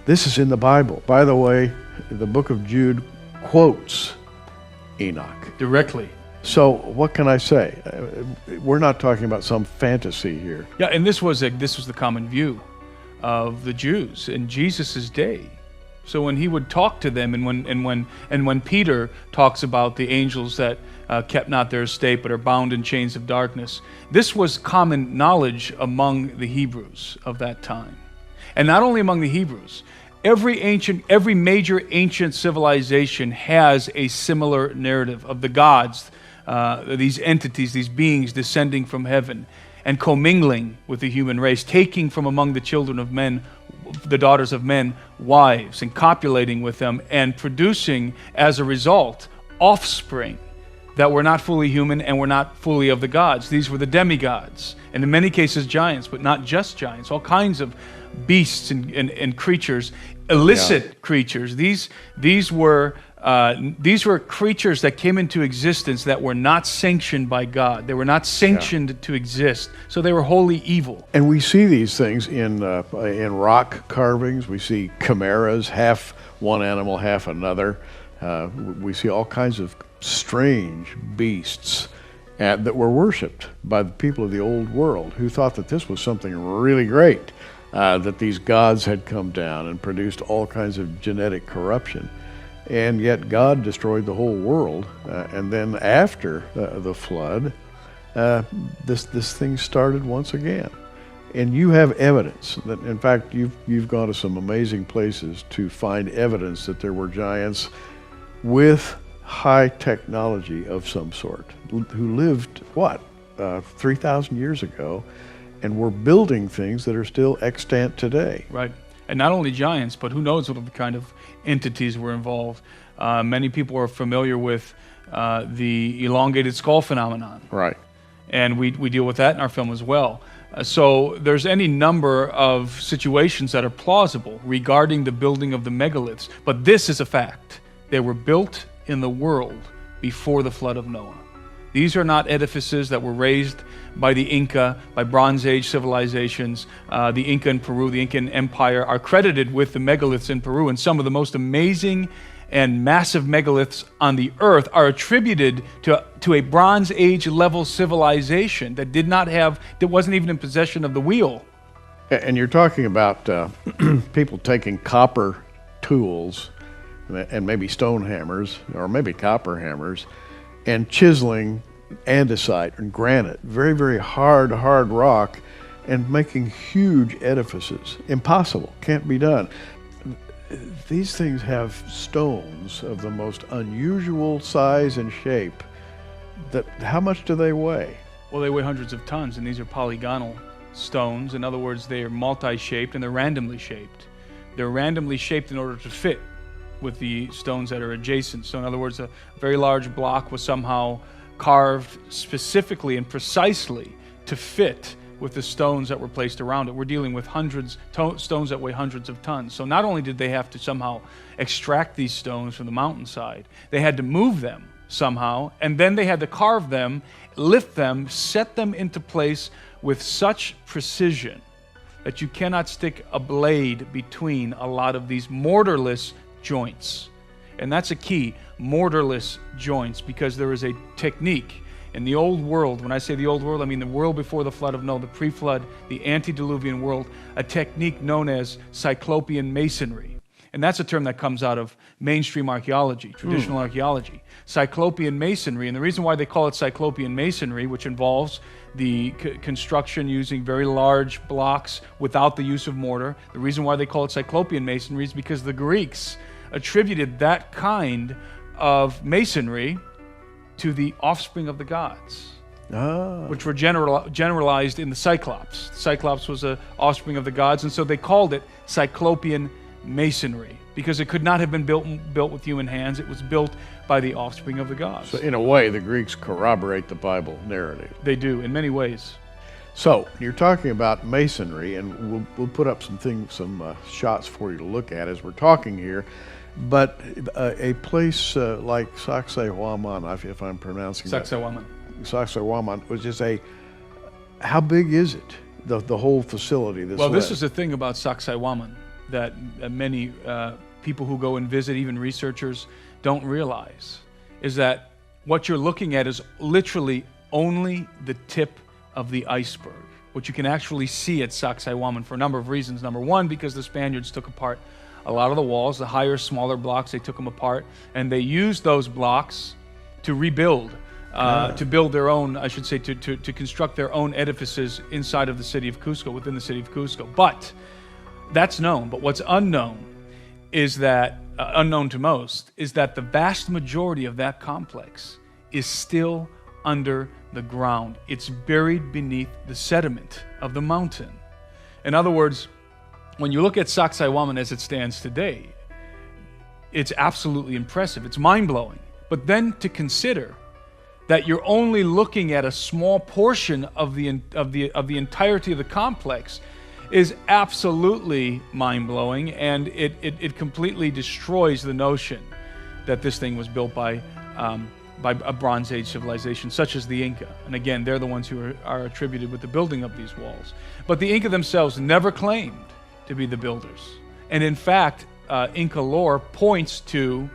this is in the Bible. By the way, the book of Jude quotes Enoch. Directly. So what can I say? We're not talking about some fantasy here. Yeah, and this was the common view of the Jews in Jesus' day. So when he would talk to them, and when Peter talks about the angels that kept not their estate but are bound in chains of darkness, this was common knowledge among the Hebrews of that time, and not only among the Hebrews. Every major ancient civilization has a similar narrative of the gods, these entities, these beings descending from heaven and commingling with the human race, taking from among the children of men the daughters of men wives and copulating with them and producing, as a result, offspring that were not fully human and were not fully of the gods. These were the demigods, and in many cases giants, but not just giants, all kinds of beasts and creatures, illicit creatures. These were creatures that came into existence that were not sanctioned by God. They were not sanctioned to exist, so they were wholly evil. And we see these things in rock carvings. We see chimeras, half one animal, half another. We see all kinds of strange beasts that were worshipped by the people of the old world, who thought that this was something really great, that these gods had come down and produced all kinds of genetic corruption. And yet God destroyed the whole world, and then after the flood, this thing started once again. And you have evidence that, in fact, you've gone to some amazing places to find evidence that there were giants with high technology of some sort, who lived, 3,000 years ago, and were building things that are still extant today. Right. And not only giants, but who knows what kind of entities were involved. Many people are familiar with the elongated skull phenomenon. Right. And we deal with that in our film as well. So there's any number of situations that are plausible regarding the building of the megaliths. But this is a fact. They were built in the world before the flood of Noah. These are not edifices that were raised by the Inca, by Bronze Age civilizations. The Inca in Peru, the Incan Empire, are credited with the megaliths in Peru, and some of the most amazing and massive megaliths on the earth are attributed to a Bronze Age level civilization that wasn't even in possession of the wheel. And you're talking about people taking copper tools and maybe stone hammers, or maybe copper hammers, and chiseling andesite and granite, very, very hard rock, and making huge edifices. Impossible, can't be done. These things have stones of the most unusual size and shape. How much do they weigh? Well, they weigh hundreds of tons, and these are polygonal stones. In other words, they are multi-shaped and they're randomly shaped. They're randomly shaped in order to fit with the stones that are adjacent. So in other words, a very large block was somehow carved specifically and precisely to fit with the stones that were placed around it. We're dealing with stones that weigh hundreds of tons. So not only did they have to somehow extract these stones from the mountainside, they had to move them somehow, and then they had to carve them, lift them, set them into place with such precision that you cannot stick a blade between a lot of these mortarless joints. And that's a key, mortarless joints, because there is a technique in the old world. When I say the old world, I mean the world before the flood of Noah, the pre-flood, the antediluvian world, a technique known as Cyclopean masonry. And that's a term that comes out of mainstream archaeology, traditional archaeology. Cyclopean masonry, and the reason why they call it Cyclopean masonry, which involves the construction using very large blocks without the use of mortar, the reason why they call it Cyclopean masonry is because the Greeks attributed that kind of masonry to the offspring of the gods, which were generalized in the Cyclops. The Cyclops was an offspring of the gods, and so they called it Cyclopean masonry, because it could not have been built with human hands. It was built by the offspring of the gods. So in a way, the Greeks corroborate the Bible narrative. They do, in many ways. So you're talking about masonry, and we'll put up some shots for you to look at as we're talking here. But a place like Sacsayhuaman, if I'm pronouncing Sacsayhuaman, was just how big is it? The whole facility. This is the thing about Sacsayhuaman that many people who go and visit, even researchers, don't realize, is that what you're looking at is literally only the tip of the iceberg. What you can actually see at Sacsayhuaman for a number of reasons. Number one, because the Spaniards took apart a lot of the walls, the higher, smaller blocks, they took them apart, and they used those blocks to rebuild, to build their own, I should say, to construct their own edifices inside of the city of Cusco, within the city of Cusco. But that's known. But what's unknown is that, unknown to most, is that the vast majority of that complex is still under the ground. It's buried beneath the sediment of the mountain. In other words, when you look at Sacsayhuaman as it stands today, it's absolutely impressive. It's mind-blowing. But then to consider that you're only looking at a small portion of the entirety of the complex is absolutely mind-blowing, and it completely destroys the notion that this thing was built by a Bronze Age civilization such as the Inca. And again, they're the ones who are attributed with the building of these walls. But the Inca themselves never claimed to be the builders. And in fact, Inca lore points to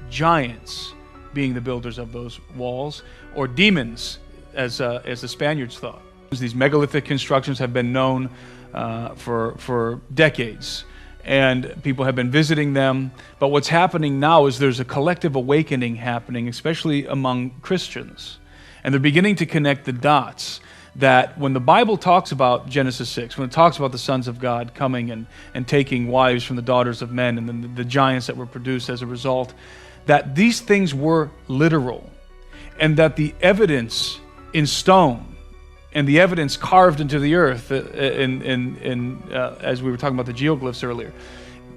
giants being the builders of those walls, or demons, as the Spaniards thought. These megalithic constructions have been known for decades, and people have been visiting them. But what's happening now is there's a collective awakening happening, especially among Christians. And they're beginning to connect the dots that when the Bible talks about Genesis 6, when it talks about the sons of God coming and taking wives from the daughters of men, and then the giants that were produced as a result, that these things were literal, and that the evidence in stone and the evidence carved into the earth, as we were talking about the geoglyphs earlier,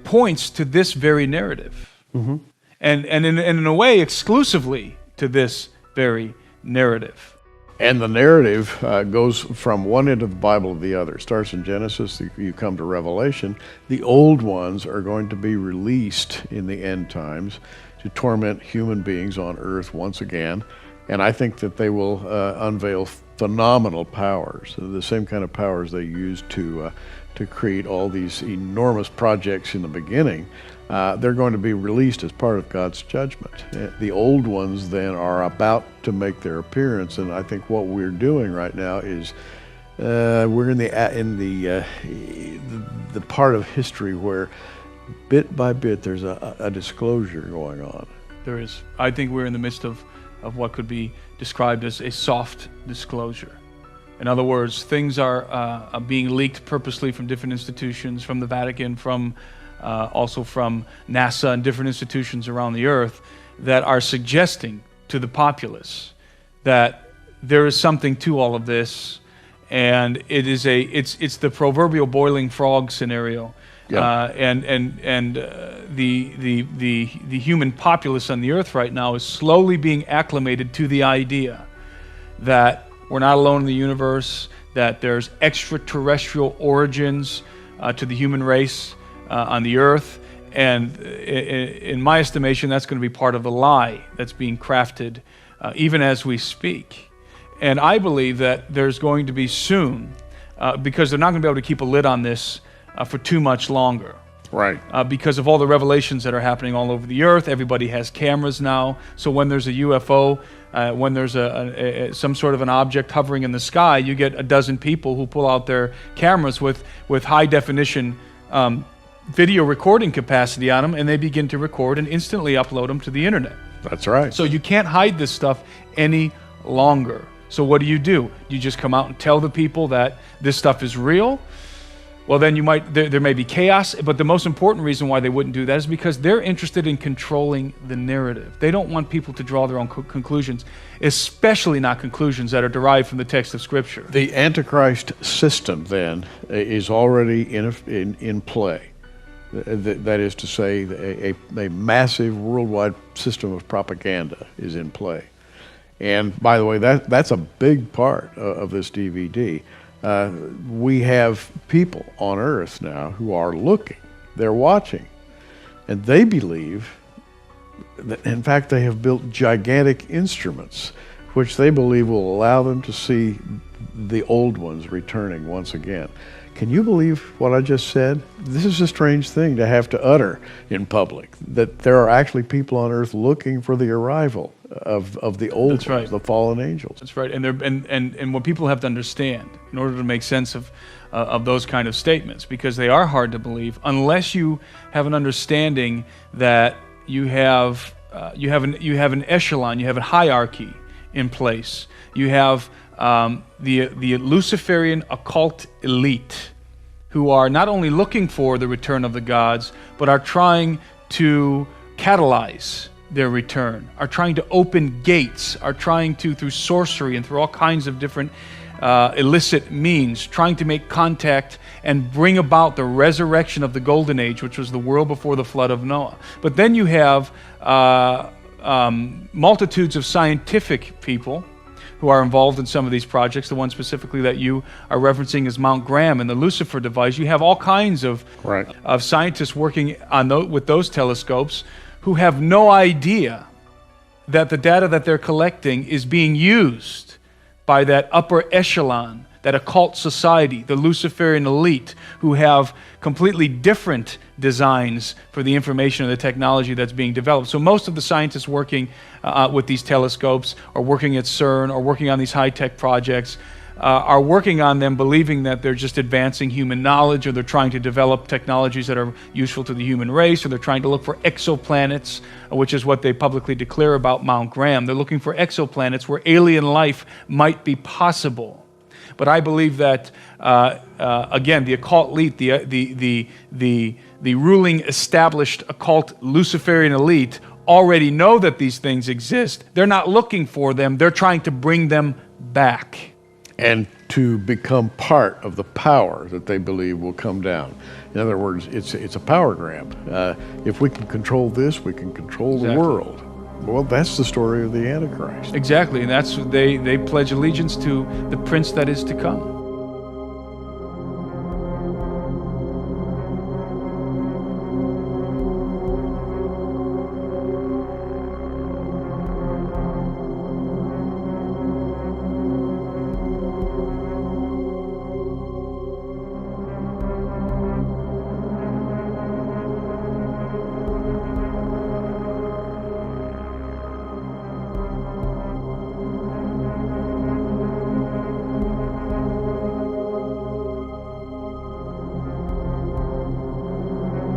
points to this very narrative. Mm-hmm. And in a way, exclusively to this very narrative. And the narrative goes from one end of the Bible to the other. It starts in Genesis, you come to Revelation. The old ones are going to be released in the end times to torment human beings on earth once again. And I think that they will unveil phenomenal powers, the same kind of powers they used to create all these enormous projects in the beginning. They're going to be released as part of God's judgment. The old ones then are about to make their appearance, and I think what we're doing right now is we're in the part of history where bit by bit there's a disclosure going on. There is. I think we're in the midst of what could be described as a soft disclosure. In other words, things are being leaked purposely from different institutions, from the Vatican, from also from NASA and different institutions around the earth, that are suggesting to the populace that there is something to all of this, and it's the proverbial boiling frog scenario. Yeah. The human populace on the earth right now is slowly being acclimated to the idea that we're not alone in the universe, that there's extraterrestrial origins to the human race on the earth. And in my estimation, that's going to be part of the lie that's being crafted even as we speak. And I believe that there's going to be soon, because they're not going to be able to keep a lid on this for too much longer. Right. Because of all the revelations that are happening all over the earth. Everybody has cameras now. So when there's a UFO, when there's some sort of an object hovering in the sky, you get a dozen people who pull out their cameras with high definition video recording capacity on them, and they begin to record and instantly upload them to the internet. That's right. So you can't hide this stuff any longer. So what do? You just come out and tell the people that this stuff is real? Well, then there may be chaos, but the most important reason why they wouldn't do that is because they're interested in controlling the narrative. They don't want people to draw their own conclusions, especially not conclusions that are derived from the text of Scripture. The Antichrist system, then, is already in play. That is to say, a massive worldwide system of propaganda is in play. And by the way, that's a big part of this DVD. We have people on earth now who are looking, they're watching, and they believe that, in fact, they have built gigantic instruments which they believe will allow them to see the old ones returning once again. Can you believe what I just said? This is a strange thing to have to utter in public, that there are actually people on earth looking for the arrival of the old ones, right, the fallen angels. That's right. And what people have to understand in order to make sense of those kind of statements, because they are hard to believe unless you have an understanding that you have an echelon, you have a hierarchy in place. You have the Luciferian occult elite, who are not only looking for the return of the gods, but are trying to catalyze their return, are trying to open gates, are trying to, through sorcery and through all kinds of different illicit means, trying to make contact and bring about the resurrection of the Golden Age, which was the world before the flood of Noah. But then you have multitudes of scientific people who are involved in some of these projects. The one specifically that you are referencing is Mount Graham and the Lucifer device. You have all kinds of scientists working on with those telescopes who have no idea that the data that they're collecting is being used by that upper echelon, that occult society, the Luciferian elite, who have completely different designs for the information and the technology that's being developed. So most of the scientists working with these telescopes, or working at CERN, or working on these high-tech projects, are working on them believing that they're just advancing human knowledge, or they're trying to develop technologies that are useful to the human race, or they're trying to look for exoplanets, which is what they publicly declare about Mount Graham. They're looking for exoplanets where alien life might be possible. But I believe that, again, the occult elite, the ruling established occult Luciferian elite already know that these things exist. They're not looking for them. They're trying to bring them back. And to become part of the power that they believe will come down. In other words, it's a power grab. If we can control this, we can control the world. Well, that's the story of the Antichrist. Exactly, and that's they pledge allegiance to the prince that is to come.